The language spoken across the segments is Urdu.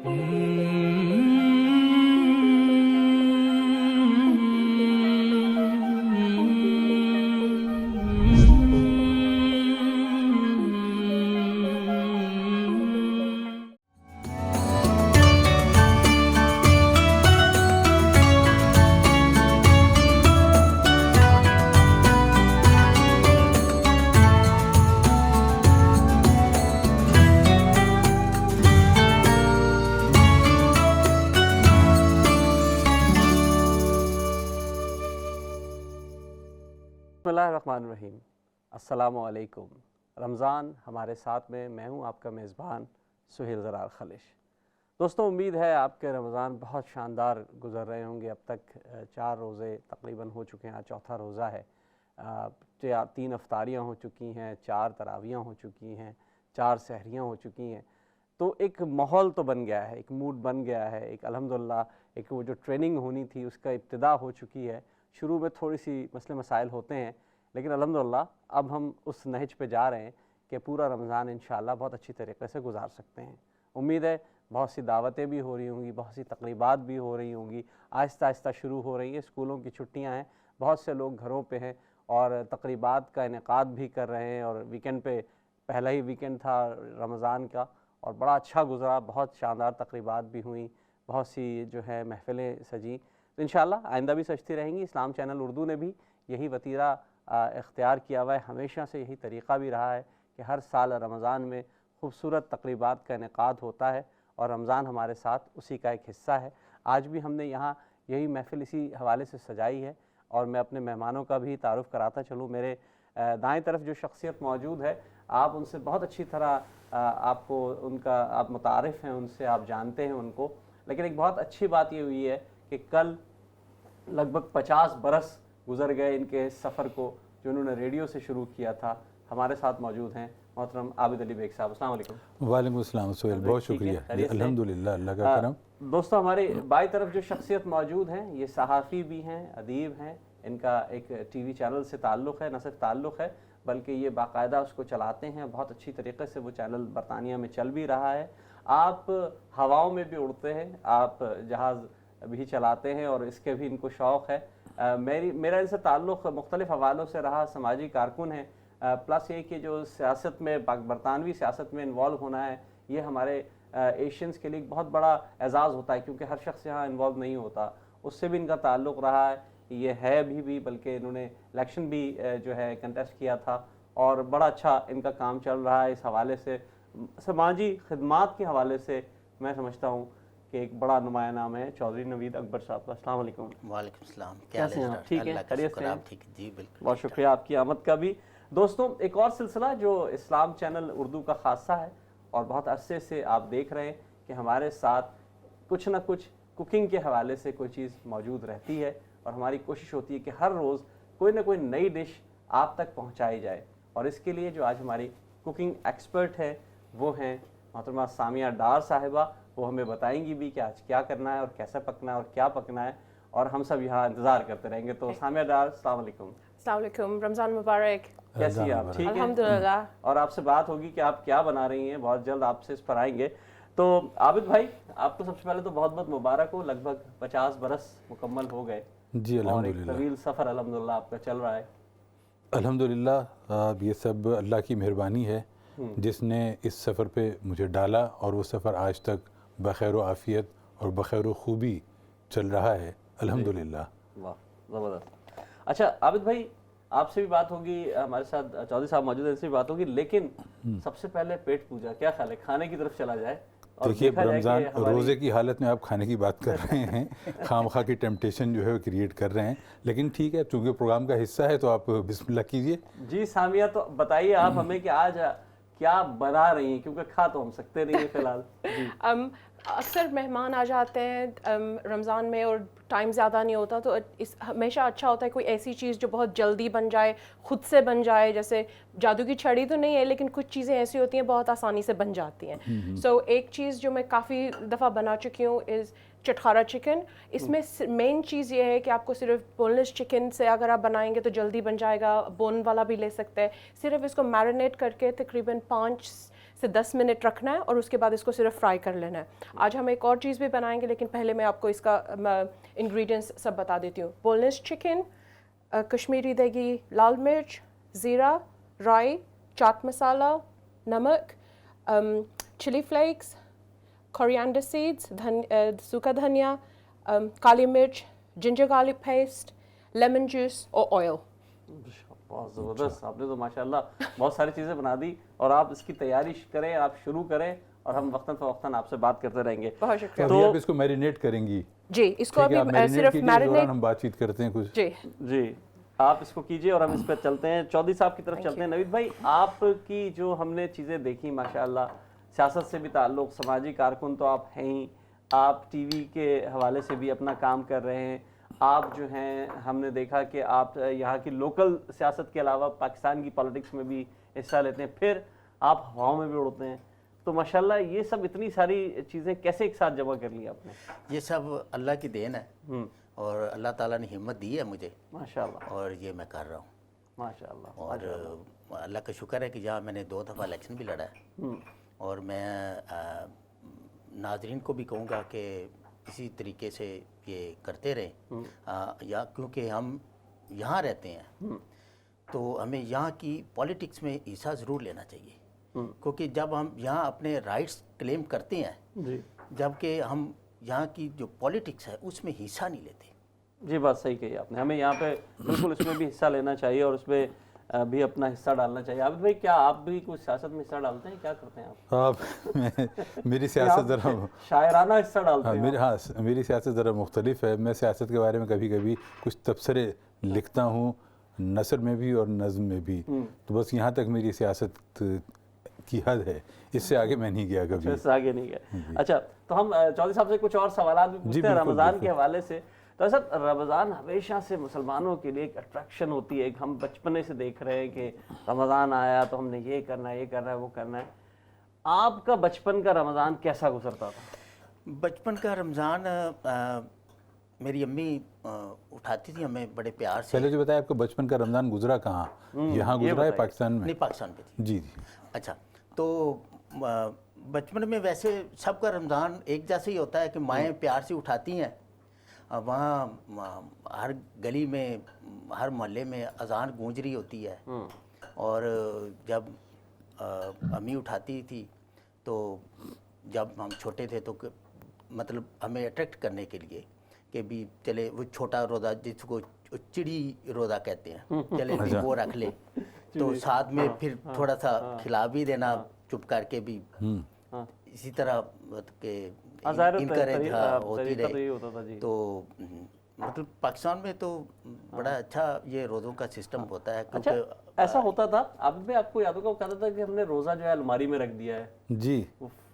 بسم اللہ الرحمن الرحیم، السلام علیکم۔ رمضان ہمارے ساتھ میں ہوں آپ کا میزبان سہیل زرار خلش۔ دوستوں، امید ہے آپ کے رمضان بہت شاندار گزر رہے ہوں گے۔ اب تک 4 روزے تقریباً ہو چکے ہیں، آج چوتھا روزہ ہے۔ 3 افطاریاں ہو چکی ہیں، 4 تراویحیں ہو چکی ہیں، 4 سحریاں ہو چکی ہیں۔ تو ایک ماحول تو بن گیا ہے، ایک موڈ بن گیا ہے، ایک الحمدللہ ایک وہ جو ٹریننگ ہونی تھی اس کا ابتدا ہو چکی ہے۔ شروع میں تھوڑی سی مسئلے مسائل ہوتے ہیں، لیکن الحمدللہ اب ہم اس نہج پہ جا رہے ہیں کہ پورا رمضان انشاءاللہ بہت اچھی طریقے سے گزار سکتے ہیں۔ امید ہے بہت سی دعوتیں بھی ہو رہی ہوں گی، بہت سی تقریبات بھی ہو رہی ہوں گی، آہستہ آہستہ شروع ہو رہی ہیں۔ اسکولوں کی چھٹیاں ہیں، بہت سے لوگ گھروں پہ ہیں اور تقریبات کا انعقاد بھی کر رہے ہیں، اور ویکنڈ پہ پہلا ہی ویکنڈ تھا رمضان کا اور بڑا اچھا گزرا، بہت شاندار تقریبات بھی ہوئیں، بہت سی جو ہے محفلیں سجیں۔ تو انشاءاللہ آئندہ بھی سجتی رہیں گی۔ اسلام چینل اردو نے بھی یہی وتیرہ اختیار کیا ہوا ہے، ہمیشہ سے یہی طریقہ بھی رہا ہے کہ ہر سال رمضان میں خوبصورت تقریبات کا انعقاد ہوتا ہے، اور رمضان ہمارے ساتھ اسی کا ایک حصہ ہے۔ آج بھی ہم نے یہاں یہی محفل اسی حوالے سے سجائی ہے، اور میں اپنے مہمانوں کا بھی تعارف کراتا چلوں۔ میرے دائیں طرف جو شخصیت موجود ہے، آپ ان سے بہت اچھی طرح آپ کو ان کا آپ متعارف ہیں، ان سے آپ جانتے ہیں ان کو، لیکن ایک بہت اچھی بات یہ ہوئی ہے کہ کل لگ بھگ 50 برس گزر گئے ان کے سفر کو جو انہوں نے ریڈیو سے شروع کیا تھا۔ ہمارے ساتھ موجود ہیں محترم عابد علی بیگ صاحب۔ السلام علیکم۔ وعلیکم السلام سہیل، بہت شکریہ۔ الحمدللہ، اللہ کا کرم۔ دوستوں، ہمارے بائیں طرف جو شخصیت موجود ہیں، یہ صحافی بھی ہیں، ادیب ہیں۔ ان کا ایک ٹی وی چینل سے تعلق ہے، نہ صرف تعلق ہے بلکہ یہ باقاعدہ اس کو چلاتے ہیں، بہت اچھی طریقے سے وہ چینل برطانیہ میں چل بھی رہا ہے۔ آپ ہواؤں میں بھی اڑتے ہیں، آپ جہاز بھی چلاتے ہیں، اور اس کے بھی ان کو شوق ہے۔ میرا ان سے تعلق مختلف حوالوں سے رہا، سماجی کارکن ہیں، پلس یہ کہ جو سیاست میں برطانوی سیاست میں انوالو ہونا ہے، یہ ہمارے ایشینز کے لیے ایک بہت بڑا اعزاز ہوتا ہے، کیونکہ ہر شخص یہاں انوالو نہیں ہوتا۔ اس سے بھی ان کا تعلق رہا ہے، یہ ہے بھی بلکہ انہوں نے الیکشن بھی جو ہے کنٹیسٹ کیا تھا، اور بڑا اچھا ان کا کام چل رہا ہے۔ اس حوالے سے سماجی خدمات کے حوالے سے میں سمجھتا ہوں کہ ایک بڑا نمایاں نام ہے چودھری نوید اکبر صاحب کا۔ السلام علیکم۔ وعلیکم السلام۔ کیسے ہیں آپ؟ ٹھیک ہیں؟ خیریت سے ہیں؟ ٹھیک، جی بالکل۔ بہت شکریہ آپ کی آمد کا بھی۔ دوستوں، ایک اور سلسلہ جو اسلام چینل اردو کا خاصہ ہے، اور بہت عرصے سے آپ دیکھ رہے ہیں کہ ہمارے ساتھ کچھ نہ کچھ کوکنگ کے حوالے سے کوئی چیز موجود رہتی ہے، اور ہماری کوشش ہوتی ہے کہ ہر روز کوئی نہ کوئی نئی ڈش آپ تک پہنچائی جائے۔ اور اس کے لیے جو آج ہماری کوکنگ ایکسپرٹ ہے وہ ہیں محترمہ سامیہ ڈار صاحبہ۔ وہ ہمیں بتائیں گی بھی کہ آج کیا کرنا ہے اور کیسے پکنا ہے اور کیا پکنا ہے، اور ہم سب یہاں انتظار کرتے رہیں گے۔ تو سامیہ ڈار، السلام علیکم۔ السلام علیکم، رمضان مبارک۔ کیسی ہیں آپ؟ ٹھیک ہیں؟ الحمدللہ۔ اور آپ سے بات ہوگی کہ آپ کیا بنا رہی ہیں، بہت جلد آپ سے اس پر آئیں گے۔ تو عابد بھائی، آپ کو سب سے پہلے تو بہت بہت مبارک ہو، لگ بھگ 50 برس مکمل ہو گئے۔ جی اور ایک الحمدللہ، طویل سفر الحمدللہ آپ کا چل رہا ہے۔ الحمدللہ۔ یہ سب اللہ کی مہربانی ہے جس نے اس سفر پہ مجھے ڈالا، اور وہ سفر آج تک بخیر و عافیت اور بخیر و خوبی چل رہا ہے، الحمدللہ۔ واہ، زبردست۔ اچھا عابد بھائی، آپ سے بھی بات ہوگی، ہمارے ساتھ چودھری صاحب موجود ہیں، ان سے بھی بات ہوگی، لیکن سب سے پہلے پیٹ پوجا، کیا خیال ہے کھانے کی طرف چلا جائے؟ دیکھیے، رمضان روزے کی حالت میں آپ کھانے کی بات کر رہے ہیں، خام خواہ کی ٹیمپٹیشن جو ہے وہ کریٹ کر رہے ہیں، لیکن ٹھیک ہے، چونکہ پروگرام کا حصہ ہے تو آپ بسم اللہ کیجئے۔ جی سامیہ، تو بتائیے آپ ہمیں کہ آج کیا بنا رہی ہیں، کیونکہ کھا تو ہم سکتے نہیں ہیں فی الحال۔ اکثر مہمان آ جاتے ہیں رمضان میں اور ٹائم زیادہ نہیں ہوتا، تو ہمیشہ اچھا ہوتا ہے کوئی ایسی چیز جو بہت جلدی بن جائے، خود سے بن جائے۔ جیسے جادو کی چھڑی تو نہیں ہے، لیکن کچھ چیزیں ایسی ہوتی ہیں بہت آسانی سے بن جاتی ہیں۔ سو ایک چیز جو میں کافی دفعہ بنا چکی ہوں از چٹخارا چکن۔ اس میں مین چیز یہ ہے کہ آپ کو صرف بون لیس چکن سے اگر آپ بنائیں گے تو جلدی بن جائے گا، بون والا بھی لے سکتے ہیں۔ صرف اس کو میرینیٹ کر کے تقریباً 5 سے 10 منٹ رکھنا ہے اور اس کے بعد اس کو صرف فرائی کر لینا ہے. آج ہم ایک اور چیز بھی بنائیں گے لیکن پہلے میں آپ کو اس کا انگریڈینٹس سب بتا دیتی ہوں. بون لیس چکن, کشمیری دیگی لال مرچ, زیرہ, رائی, چاٹ مسالہ, نمک, چلی فلیکس, کوریانڈر سیڈس, سوکھا دھنیا, کالی مرچ, ginger garlic paste, lemon juice اور آئل. بہت زبردست, آپ نے تو ماشاءاللہ بہت ساری چیزیں بنا دی, اور آپ اس کی تیاری کریں, آپ شروع کریں اور ہم وقتاً فوقتاً آپ سے بات کرتے رہیں گے. بہت شکریہ. تو آپ اس کو میرینیٹ کریں گی؟ جی, اس کو ابھی صرف میرینیٹ, ہم بات چیت کرتے ہیں کچھ. جی آپ اس کو کیجئے اور ہم اس پہ چلتے ہیں. چودھری صاحب کی طرف چلتے ہیں. نوید بھائی, آپ کی جو ہم نے چیزیں دیکھی ماشاءاللہ, سیاست سے بھی تعلق, سماجی کارکن تو آپ ہیں ہی, آپ ٹی وی کے حوالے سے بھی اپنا کام کر رہے ہیں, آپ جو ہیں ہم نے دیکھا کہ آپ یہاں کی لوکل سیاست کے علاوہ پاکستان کی پالیٹکس میں بھی حصہ لیتے ہیں, پھر آپ ہواؤں میں بھی اڑتے ہیں. تو ماشاءاللہ یہ سب اتنی ساری چیزیں کیسے ایک ساتھ جمع کر لی آپ نے؟ یہ سب اللہ کی دین ہے, اور اللہ تعالیٰ نے ہمت دی ہے مجھے, ماشاءاللہ, اور یہ میں کر رہا ہوں. ماشاءاللہ. اور اللہ کا شکر ہے کہ جہاں میں نے 2 دفعہ الیکشن بھی لڑا ہے, اور میں ناظرین کو بھی کہوں گا کہ اسی طریقے سے یہ کرتے رہیں, یا کیونکہ ہم یہاں رہتے ہیں تو ہمیں یہاں کی پولیٹکس میں حصہ ضرور لینا چاہیے, کیونکہ جب ہم یہاں اپنے رائٹس کلیم کرتے ہیں, جبکہ ہم یہاں کی جو پولیٹکس ہے اس میں حصہ نہیں لیتے. جی بات صحیح کہی آپ نے, ہمیں یہاں پہ بالکل اس میں بھی حصہ لینا چاہیے اور اس میں بھی اپنا حصہ ڈالنا چاہیے. عابد بھائی, کیا آپ بھی کوئی سیاست میں حصہ ڈالتے ہیں؟ کیا کرتے ہیں آپ؟ میری سیاست ذرا شاعرانہ حصہ ڈالتے ہیں. ہاں, میری سیاست ذرا مختلف ہے. میں سیاست کے بارے میں کبھی کبھی کچھ تبصرے لکھتا ہوں, نثر میں بھی اور نظم میں بھی, تو بس یہاں تک میری سیاست کی حد ہے, اس سے آگے میں نہیں گیا کبھی. اس سے آگے نہیں گیا. اچھا, تو ہم چودھری صاحب سے کچھ اور سوالات بھی پوچھتے ہیں رمضان کے حوالے سے. تو سر, رمضان ہمیشہ سے مسلمانوں کے لیے ایک اٹریکشن ہوتی ہے, ایک ہم بچپنے سے دیکھ رہے ہیں کہ رمضان آیا تو ہم نے یہ کرنا ہے, یہ کرنا ہے, وہ کرنا ہے. آپ کا بچپن کا رمضان کیسا گزرتا تھا؟ بچپن کا رمضان میری امی اٹھاتی تھی ہمیں بڑے پیار سے. پہلے جو بتایا آپ کا بچپن کا رمضان گزرا کہاں, یہاں گزرا ہے پاکستان میں؟ نہیں, پاکستان میں تھی. جی جی. اچھا, تو بچپن میں ویسے سب کا رمضان ایک جیسا ہی ہوتا ہے کہ مائیں پیار سے اٹھاتی ہیں, وہاں ہر گلی میں, ہر محلے میں اذان گونج رہی ہوتی ہے, اور جب امی اٹھاتی تھی تو جب ہم چھوٹے تھے تو مطلب ہمیں اٹریکٹ کرنے کے لیے کہ بھی چلے وہ چھوٹا روزہ جس کو چڑی روزہ کہتے ہیں, چلے بھی وہ رکھ لے, تو ساتھ میں پھر تھوڑا سا کھلا بھی دینا چپ کر کے بھی, اسی طرح کہ انکریج ہوتی رہے. تو مطلب پاکستان میں تو بڑا اچھا یہ روزوں کا سسٹم ہوتا ہے. اچھا, ایسا ہوتا تھا آپ کو یاد ہوگا, وہ کہتا تھا کہ ہم نے روزہ جو ہے الماری میں رکھ دیا ہے, جی,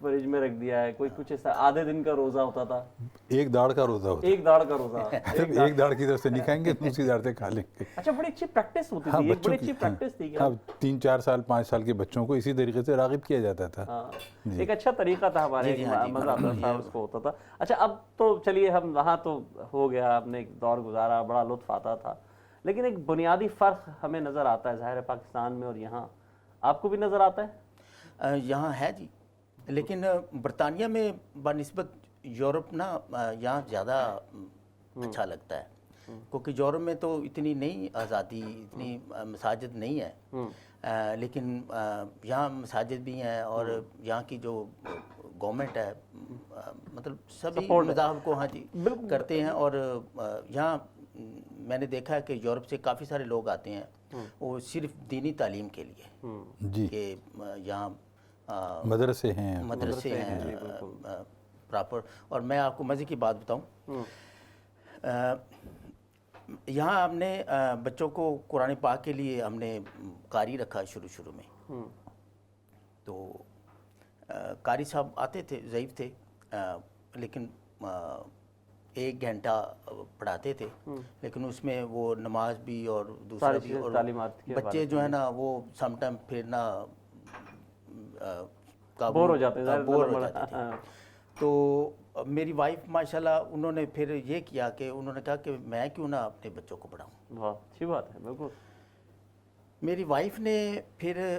فریج میں رکھ دیا ہے, کوئی کچھ ایسا آدھے دن کا روزہ ہوتا تھا, ایک داڑھ کا روزہ ہوتا, ایک داڑھ کا روزہ, ایک داڑھ کی طرف سے نہیں کھائیں گے, دوسری داڑھ سے کھا لیں گے. اچھا, بڑی اچھی پریکٹس ہوتی تھی, بڑی اچھی پریکٹس تھی. ہاں, 3-4 سال 5 سال کے بچوں کو اسی طریقے سے راغب کیا جاتا تھا. ایک اچھا طریقہ تھا ہمارے مذہب صاحب اس کو ہوتا تھا. اچھا, اب تو چلیے ہم وہاں تو ہو گیا, ہم نے ایک دور گزارا, بڑا لطف آتا تھا, لیکن ایک بنیادی فرق ہمیں نظر آتا ہے ظاہر ہے پاکستان میں اور یہاں. آپ کو بھی نظر آتا ہے؟ یہاں ہے جی, لیکن برطانیہ میں بنسبت یورپ نا یہاں زیادہ اچھا لگتا ہے, کیونکہ یورپ میں تو اتنی نہیں آزادی, اتنی مساجد نہیں ہے, لیکن یہاں مساجد بھی ہیں, اور یہاں کی جو گورنمنٹ ہے مطلب سبھی مذاہب کو ہاں جی کرتے ہیں. اور یہاں میں نے دیکھا ہے کہ یورپ سے کافی سارے لوگ آتے ہیں, وہ صرف دینی تعلیم کے لیے, جی, کہ یہاں مدرسے ہیں پراپر. اور میں آپ کو مزے کی بات بتاؤں, یہاں ہم نے بچوں کو قرآن پاک کے لیے ہم نے قاری رکھا شروع میں. تو قاری صاحب آتے تھے, ضعیف تھے, لیکن 1 گھنٹہ پڑھاتے تھے, لیکن اس میں وہ نماز بھی اور دوسرا بھی, اور بچے جو ہے نا وہ سم ٹائم پھر نا بور ہو جاتے تھے. تو میری وائف ماشاءاللہ انہوں نے پھر یہ کیا کہ انہوں نے کہا کہ میں کیوں نہ اپنے بچوں کو پڑھاؤں. واہ, اچھی بات ہے. بالکل, میری وائف نے پھر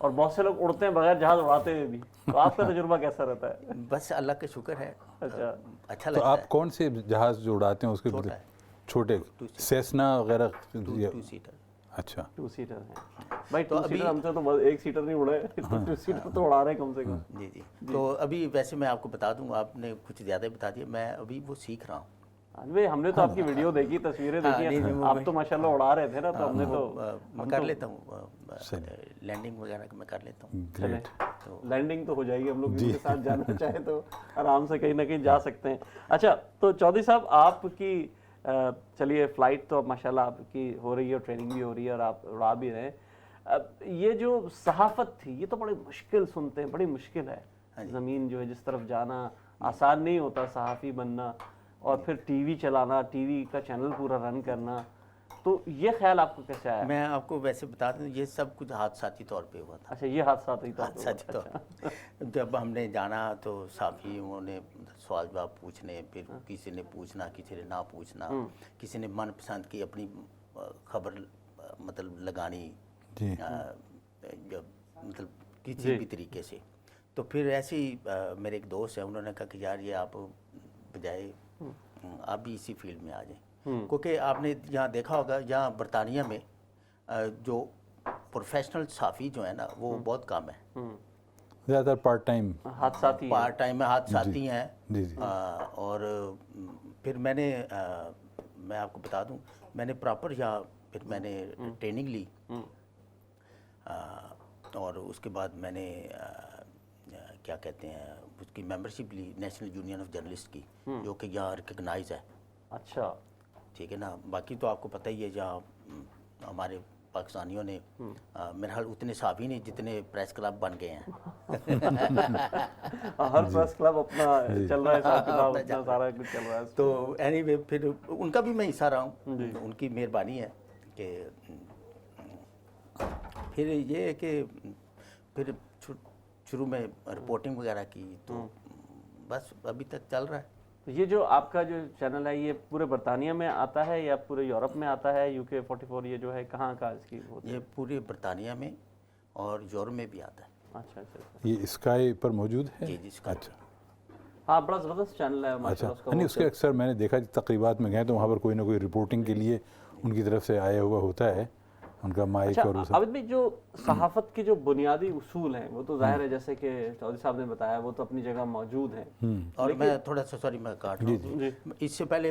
اور بہت سے لوگ اڑتے ہیں بغیر جہاز اڑاتے ہوئے بھی، تو آپ کا تجربہ کیسا رہتا ہے؟ بس اللہ کا شکر ہے، اچھا، اچھا تو لگتا آپ کون سے جہاز جو اڑاتے ہیں اس کے چھوٹا ہے، چھوٹے سیسنا وغیرہ؟ Two seater. اچھا، 2 سیٹر ہیں بھائی، 2 سیٹر ہم سے تو 1 سیٹر نہیں اڑے، 2 سیٹر تو اڑا رہے ہیں کم سے کم۔ جی جی، تو ابھی ویسے میں آپ کو بتا دوں، آپ نے کچھ زیادہ بتا دیا، میں ابھی وہ سیکھ رہا ہوں۔ بھائی ہم نے تو آپ کی ویڈیو دیکھی، تصویریں دیکھی ہیں، آپ تو ماشاءاللہ اڑا رہے تھے نا، تو ہم نے تو میں کر لیتا ہوں لینڈنگ وغیرہ میں کر لیتا ہوں۔ چلیں لینڈنگ تو ہو جائے گی، ہم لوگ ان کے ساتھ جانا چاہیں تو آرام سے کہیں نہ کہیں جا سکتے ہیں۔ اچھا، تو چودھری صاحب آپ کی چلیے فلائٹ تو ماشاءاللہ آپ کی ہو رہی ہے، ٹریننگ بھی ہو رہی ہے اور آپ اڑا بھی رہے ہیں، یہ جو صحافت تھی یہ تو بڑی مشکل سنتے ہیں، بڑی مشکل ہے، زمین جو ہے جس طرف جانا آسان نہیں ہوتا، صحافی بننا اور پھر ٹی وی چلانا، ٹی وی کا چینل پورا رن کرنا، تو یہ خیال آپ کو کیسے آیا؟ میں آپ کو ویسے بتا دوں، یہ سب کچھ حادثاتی طور پہ ہوا تھا۔ اچھا، یہ حادثات ہی حادثاتی طور پہ جب ہم نے جانا تو صحافیوں نے سوال جواب پوچھنے، پھر کسی نے پوچھنا، کسی نے نہ پوچھنا، کسی نے من پسند کی اپنی خبر مطلب لگانی، جب مطلب کسی بھی طریقے سے، تو پھر ایسے ہی میرے ایک دوست ہیں، انہوں نے کہا کہ یار یہ آپ بجائے آپ بھی اسی فیلڈ میں آ جائیں، کیونکہ آپ نے یہاں دیکھا ہوگا، یہاں برطانیہ میں جو پروفیشنل صحافی جو ہیں نا وہ بہت کم ہے، زیادہ تر پارٹ ٹائم پارٹ ٹائم میں حادثاتی ہیں۔ اور پھر میں آپ کو بتا دوں، میں نے پراپر یہاں پھر میں نے ٹریننگ لی، اور اس کے بعد میں نے کیا کہتے ہیں اس کی ممبرشپ لی نیشنل یونین آف جرنلسٹ کی، جو کہ یہاں ریکگنائز ہے۔ اچھا، ٹھیک ہے نا، باقی تو آپ کو پتہ ہی ہے، جہاں ہمارے پاکستانیوں نے میرے حال اتنے صحافی نہیں جتنے پریس کلب بن گئے ہیں۔ ہر پریس کلب اپنا چل رہا ہے، حساب کتاب اپنا سارا کچھ چل رہا ہے۔ تو اینی وے پھر ان کا بھی میں حصہ رہا ہوں، ان کی مہربانی ہے کہ پھر یہ ہے کہ پھر شروع میں رپورٹنگ وغیرہ کی، تو بس ابھی تک چل رہا ہے۔ یہ جو آپ کا جو چینل ہے یہ پورے برطانیہ میں آتا ہے یا پورے یورپ میں آتا ہے؟ UK 44 یہ جو ہے کہاں کا اس کی ہوتی ہے؟ یہ پورے برطانیہ میں اور یورپ میں بھی آتا ہے۔ اچھا اچھا اچھا، یہ اسکائی پر موجود ہے؟ جی جی، اسکائی۔ اچھا ہاں، بڑا زبردست چینل ہے ماشاءاللہ اس کا۔ نہیں، اس کے اکثر میں نے دیکھا تقریبات میں گئے تو وہاں پر کوئی نہ کوئی رپورٹنگ کے لیے ان کی طرف سے آیا ہوا ہوتا ہے، ان کا مائک اور وہ سب۔ عابد بھائی، جو صحافت کے جو بنیادی اصول ہیں وہ تو ظاہر ہے جیسے کہ چودھری صاحب نے بتایا وہ تو اپنی جگہ موجود ہیں، اور میں تھوڑا سا سوری میں کاٹ رہا ہوں، اس سے پہلے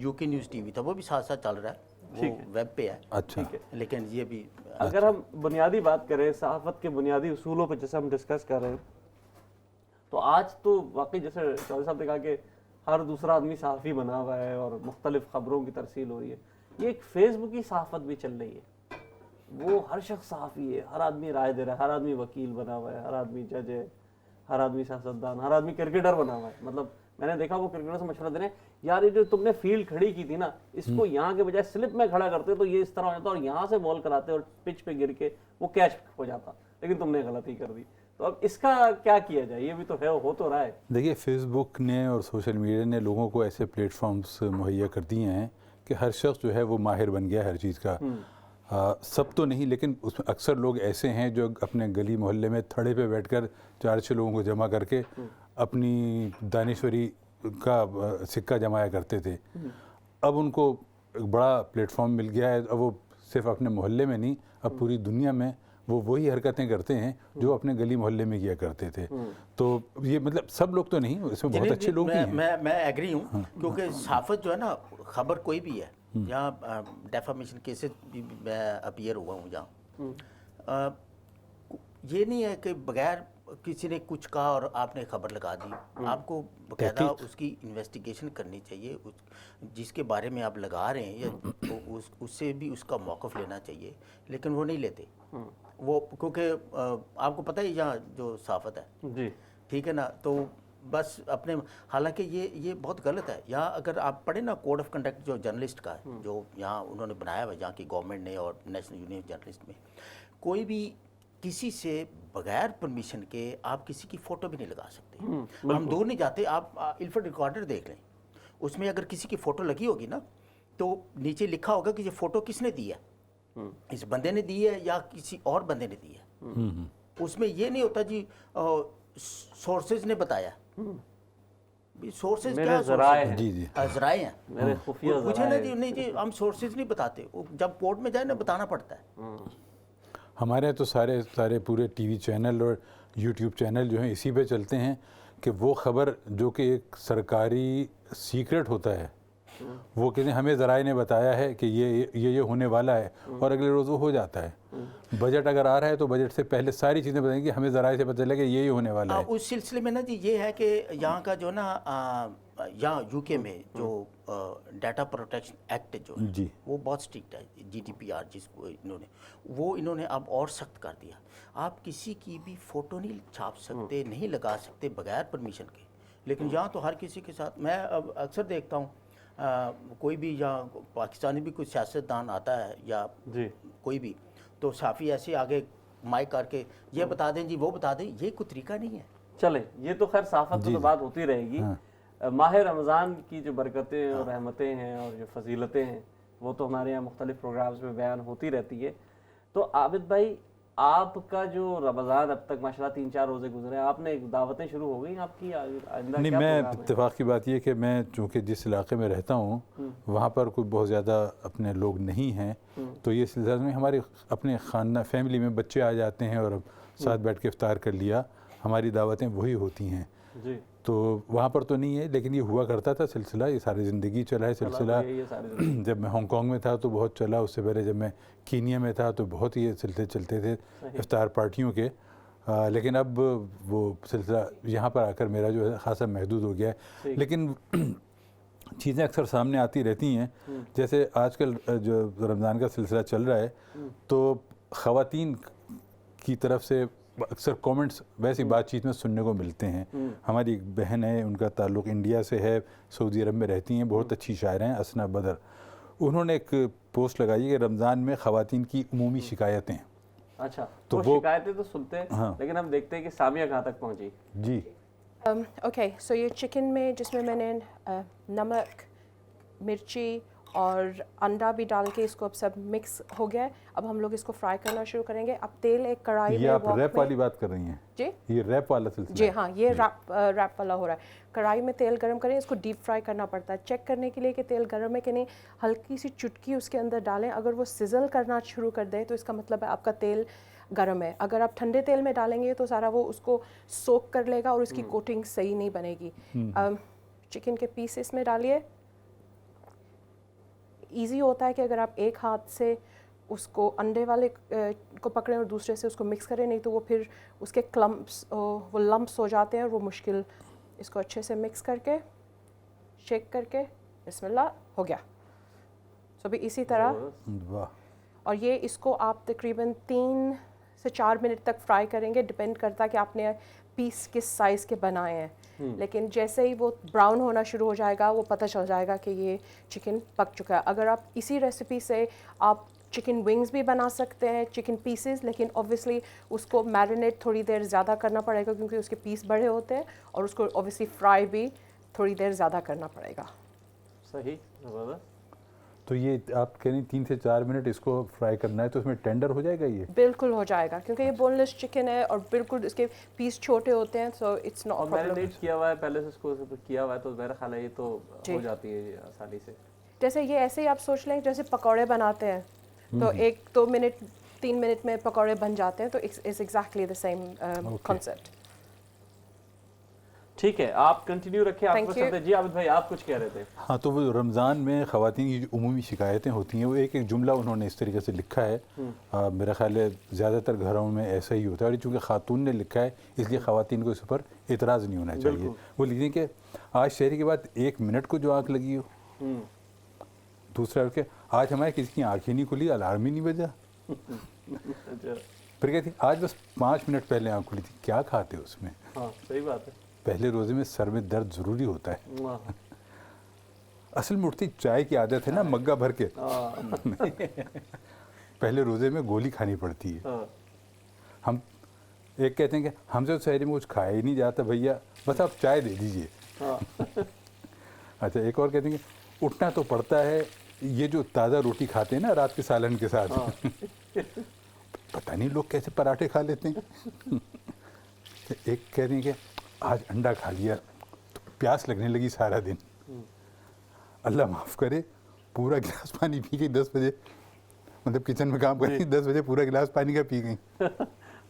UK نیوز ٹی وی تھا، وہ بھی ساتھ ساتھ چل رہا ہے، وہ ویب پہ ہے، اچھا، لیکن یہ بھی اگر ہم بنیادی بات کریں صحافت کے بنیادی اصولوں پہ جیسے ہم ڈسکس کر رہے ہیں، تو آج تو واقعی جیسے چودھری صاحب نے کہا کہ ہر دوسرا آدمی صحافی بنا ہوا ہے اور مختلف خبروں کی ترسیل ہو رہی ہے، یہ ایک فیس بک کی صحافت بھی چل رہی ہے، وہ ہر شخص صحافی ہے، ہر آدمی رائے دے رہا ہے، ہر آدمی وکیل بنا ہوا ہے، ہر آدمی جج ہے، ہر آدمی سیاستدان، ہر آدمی کرکٹر بنا ہوا ہے۔ مطلب میں نے دیکھا وہ کرکٹر سے مشورہ دے رہے ہیں، یار یہ جو تم نے فیلڈ کھڑی کی تھی نا، اس کو یہاں کے بجائے سلپ میں کھڑا کرتے تو یہ اس طرح ہو جاتا، اور یہاں سے بال کراتے اور پچ پہ گر کے وہ کیچ ہو جاتا، لیکن تم نے غلطی کر دی۔ تو اب اس کا کیا کیا جائے؟ یہ بھی تو ہے، ہو تو رہا ہے۔ دیکھیے، فیس بک نے اور سوشل میڈیا نے لوگوں کو ایسے پلیٹ فارمز مہیا کر دیے ہیں کہ ہر شخص جو ہے وہ ماہر بن گیا ہر چیز کا۔ سب تو نہیں، لیکن اس میں اکثر لوگ ایسے ہیں جو اپنے گلی محلے میں تھڑے پہ بیٹھ کر 4-6 لوگوں کو جمع کر کے اپنی دانشوری کا سکہ جمایا کرتے تھے، اب ان کو ایک بڑا پلیٹ فارم مل گیا ہے، اب وہ صرف اپنے محلے میں نہیں، اب پوری دنیا میں وہ وہی حرکتیں کرتے ہیں جو اپنے گلی محلے میں کیا کرتے تھے۔ تو یہ مطلب سب لوگ تو نہیں، اس میں بہت اچھے لوگ بھی ہیں۔ میں ایگری ہوں، کیونکہ صحافت جو ہے نا، خبر کوئی بھی ہے، جہاں ڈیفامیشن کیسز بھی میں اپیئر ہوا ہوں جہاں، یہ نہیں ہے کہ بغیر کسی نے کچھ کہا اور آپ نے خبر لگا دی، آپ کو باقاعدہ اس کی انویسٹیگیشن کرنی چاہیے، جس کے بارے میں آپ لگا رہے ہیں یا اس سے بھی اس کا موقف لینا چاہیے، لیکن وہ نہیں لیتے وہ، کیونکہ آپ کو پتہ ہی یہاں جو صحافت ہے، جی ٹھیک ہے نا، تو بس اپنے، حالانکہ یہ بہت غلط ہے۔ یہاں اگر آپ پڑھیں نا کوڈ آف کنڈکٹ جو جرنلسٹ کا ہے، جو یہاں انہوں نے بنایا ہوا یہاں کی گورنمنٹ نے اور نیشنل یونین جرنلسٹ میں، کوئی بھی کسی سے بغیر پرمیشن کے آپ کسی کی فوٹو بھی نہیں لگا سکتے۔ ہم دور نہیں جاتے، آپ الفٹ ریکارڈر دیکھ لیں، اس میں اگر کسی کی فوٹو لگی ہوگی نا تو نیچے لکھا ہوگا کہ یہ فوٹو کس نے دی ہے، اس بندے نے دی ہے یا کسی اور بندے نے دی ہے، اس میں یہ نہیں ہوتا جی سورسز نے بتایا، سورسز میرے کیا ذرائع ہیں، جی جی ذرائع ہیں، میرے خفیہ مجھے نا ذرائع جی نہیں جی ہم سورسز نہیں بتاتے، جب کورٹ میں جائے نا بتانا پڑتا ہے۔ ہمارے یہاں تو سارے پورے ٹی وی چینل اور یوٹیوب چینل جو ہیں اسی پہ چلتے ہیں کہ وہ خبر جو کہ ایک سرکاری سیکرٹ ہوتا ہے وہ کہتے ہیں ہمیں ذرائع نے بتایا ہے کہ یہ ہونے والا ہے، اور اگلے روز وہ ہو جاتا ہے۔ بجٹ اگر آ رہا ہے تو بجٹ سے پہلے ساری چیزیں بتائیں گے، ہمیں ذرائع سے پتہ چلا کہ یہی ہونے والا ہے۔ اس سلسلے میں نا جی یہ ہے کہ یہاں کا جو نا یہاں یو کے میں جو ڈیٹا پروٹیکشن ایکٹ جو ہے جی وہ بہت اسٹرکٹ ہے، جی ڈی پی آر جس کو انہوں نے اب اور سخت کر دیا۔ آپ کسی کی بھی فوٹو نہیں چھاپ سکتے، نہیں لگا سکتے بغیر پرمیشن کے، لیکن یہاں تو ہر کسی کے ساتھ، میں اب اکثر دیکھتا ہوں کوئی بھی یہاں پاکستانی بھی کوئی سیاستدان آتا ہے یا کوئی بھی، تو صحافی ایسے آگے مائک کر کے یہ بتا دیں جی وہ بتا دیں، یہ کوئی طریقہ نہیں ہے۔ چلیں یہ تو خیر صحافت میں تو بات ہوتی رہے گی۔ ماہ رمضان کی جو برکتیں اور رحمتیں ہیں اور جو فضیلتیں ہیں وہ تو ہمارے یہاں مختلف پروگرامز میں بیان ہوتی رہتی ہے۔ تو عابد بھائی آپ کا جو رمضان اب تک ماشاءاللہ 3-4 روزے گزرے ہیں، آپ نے دعوتیں شروع ہو گئی آپ کی آئندہ نہیں، کیا میں پروگرام ہے؟ اتفاق کی بات یہ کہ میں چونکہ جس علاقے میں رہتا ہوں وہاں پر کوئی بہت زیادہ اپنے لوگ نہیں ہیں، تو یہ سلسلہ میں ہمارے اپنے خاندان فیملی میں بچے آ جاتے ہیں اور اب ساتھ بیٹھ کے افطار کر لیا، ہماری دعوتیں وہی ہوتی ہیں۔ جی تو وہاں پر تو نہیں ہے، لیکن یہ ہوا کرتا تھا سلسلہ، یہ ساری زندگی چلا ہے سلسلہ۔ یہ سارے جب میں ہانگ کانگ میں تھا تو بہت چلا، اس سے پہلے جب میں کینیا میں تھا تو بہت یہ سلسلے چلتے تھے افطار پارٹیوں کے، لیکن اب وہ سلسلہ یہاں پر آ کر میرا جو ہے خاصا محدود ہو گیا ہے۔ لیکن چیزیں اکثر سامنے آتی رہتی ہیں، جیسے آج کل جو رمضان کا سلسلہ چل رہا ہے تو خواتین کی طرف سے اکثر کومنٹس ویسی بات چیت میں سننے کو ملتے ہیں۔ ہماری ایک بہن ہے، ان کا تعلق انڈیا سے ہے، سعودی عرب میں رہتی ہیں، بہت اچھی شاعر ہیں، اسنا بدر، انہوں نے ایک پوسٹ لگائی کہ رمضان میں خواتین کی عمومی شکایتیں۔ اچھا تو وہ شکایتیں تو سنتے ہیں، لیکن ہم دیکھتے ہیں کہ سامیہ کہاں تک پہنچی۔ جی اوکے سو یہ چکن میں جس میں نے نمک، مرچی اور انڈا بھی ڈال کے اس کو اب سب مکس ہو گیا ہے، اب ہم لوگ اس کو فرائی کرنا شروع کریں گے۔ اب تیل ایک کڑھائی میں، یہ آپ ریپ والی بات کر رہی ہیں؟ جی یہ ریپ والا سلسلہ؟ جی ہاں، یہ ریپ والا ہو رہا ہے۔ کڑھائی میں تیل گرم کریں، اس کو ڈیپ فرائی کرنا پڑتا ہے، چیک کرنے کے لیے کہ تیل گرم ہے کہ نہیں، ہلکی سی چٹکی اس کے اندر ڈالیں، اگر وہ سزل کرنا شروع کر دے تو اس کا مطلب ہے آپ کا تیل گرم ہے۔ اگر آپ ٹھنڈے تیل میں ڈالیں گے تو سارا وہ اس کو سوک کر لے گا اور اس کی کوٹنگ صحیح نہیں بنے گی۔ چکن کے پیسز میں ڈالیے، ایزی ہوتا ہے کہ اگر آپ ایک ہاتھ سے اس کو انڈے والے کو پکڑیں اور دوسرے سے اس کو مکس کریں، نہیں تو وہ پھر اس کے وہ لمپس ہو جاتے ہیں اور وہ مشکل۔ اس کو اچھے سے مکس کر کے شیک کر کے بسم اللہ ہو گیا۔ سو بھی اسی طرح، اور یہ اس کو آپ تقریباً 3 سے 4 منٹ تک فرائی کریں گے، ڈپینڈ کرتا ہے کہ آپ نے پیس کس سائز کے بنائے ہیں، لیکن جیسے ہی وہ براؤن ہونا شروع ہو جائے گا وہ پتہ چل جائے گا کہ یہ چکن پک چکا ہے۔ اگر آپ اسی ریسیپی سے آپ چکن ونگز بھی بنا سکتے ہیں، چکن پیسز، لیکن اوبویسلی اس کو میرینیٹ تھوڑی دیر زیادہ کرنا پڑے گا کیونکہ اس کے پیس بڑے ہوتے ہیں، اور اس کو اوبویسلی فرائی بھی تھوڑی دیر زیادہ کرنا پڑے گا۔ صحیح، زبردست۔ تو یہ آپ کہہ رہی 3 سے 4 منٹ اس کو فرائی کرنا ہے، تو اس میں ٹینڈر ہو جائے گا؟ یہ بالکل ہو جائے گا کیونکہ یہ بون لیس چکن ہے اور بالکل اس کے پیس چھوٹے ہوتے ہیں، so it's not problem. Marinate کیا ہوا ہے پہلے سے، اس کو کیا ہوا ہے، تو میرا خیال ہے یہ تو ہو جاتی ہے آسانی سے۔ جیسے یہ ایسے ہی آپ سوچ لیں جیسے پکوڑے بناتے ہیں، تو 1-2 منٹ 3 منٹ میں پکوڑے بن جاتے ہیں، تو it's exactly the same concept. ٹھیک ہے، آپ کنٹینیو رکھیں، آپ کو چلتے۔ جی عابد بھائی آپ کچھ کہہ رہے تھے۔ ہاں، تو وہ رمضان میں خواتین کی جو عمومی شکایتیں ہوتی ہیں، وہ ایک جملہ انہوں نے اس طریقے سے لکھا ہے، میرا خیال ہے زیادہ تر گھروں میں ایسا ہی ہوتا ہے، اور چونکہ خاتون نے لکھا ہے اس لیے خواتین کو اس پر اعتراض نہیں ہونا چاہیے۔ وہ لکھ دیں کہ آج شہری کے بعد 1 منٹ کو جو آنکھ لگی ہو، دوسرا کہ آج ہمارے کسی کی آنکھ ہی نہیں کھلی، الارم ہی نہیں بجا، پھر کہتی آج بس 5 منٹ پہلے آنکھ کھلی تھی۔ کیا کھاتے ہو اس میں؟ ہاں صحیح بات ہے، پہلے روزے میں سر میں درد ضروری ہوتا ہے۔ اصل میں اٹھتی چائے کی عادت ہے نا، مگا بھر کے، پہلے روزے میں گولی کھانی پڑتی ہے۔ ہم ایک کہتے ہیں کہ ہم سے تو شہری میں کچھ کھایا ہی نہیں جاتا بھیا، بس آپ چائے دے دیجئے۔ اچھا، ایک اور کہتے ہیں کہ اٹھنا تو پڑتا ہے، یہ جو تازہ روٹی کھاتے ہیں نا رات کے سالن کے ساتھ، پتہ نہیں لوگ کیسے پراٹھے کھا لیتے ہیں. ایک کہہ رہی ہیں کہ آج انڈا کھا لیا تو پیاس لگنے لگی سارا دن. اللہ معاف کرے, پورا گلاس پانی پی گئی 10 بجے, مطلب کچن میں کام کر رہی 10 بجے پورا گلاس پانی کا پی گئی.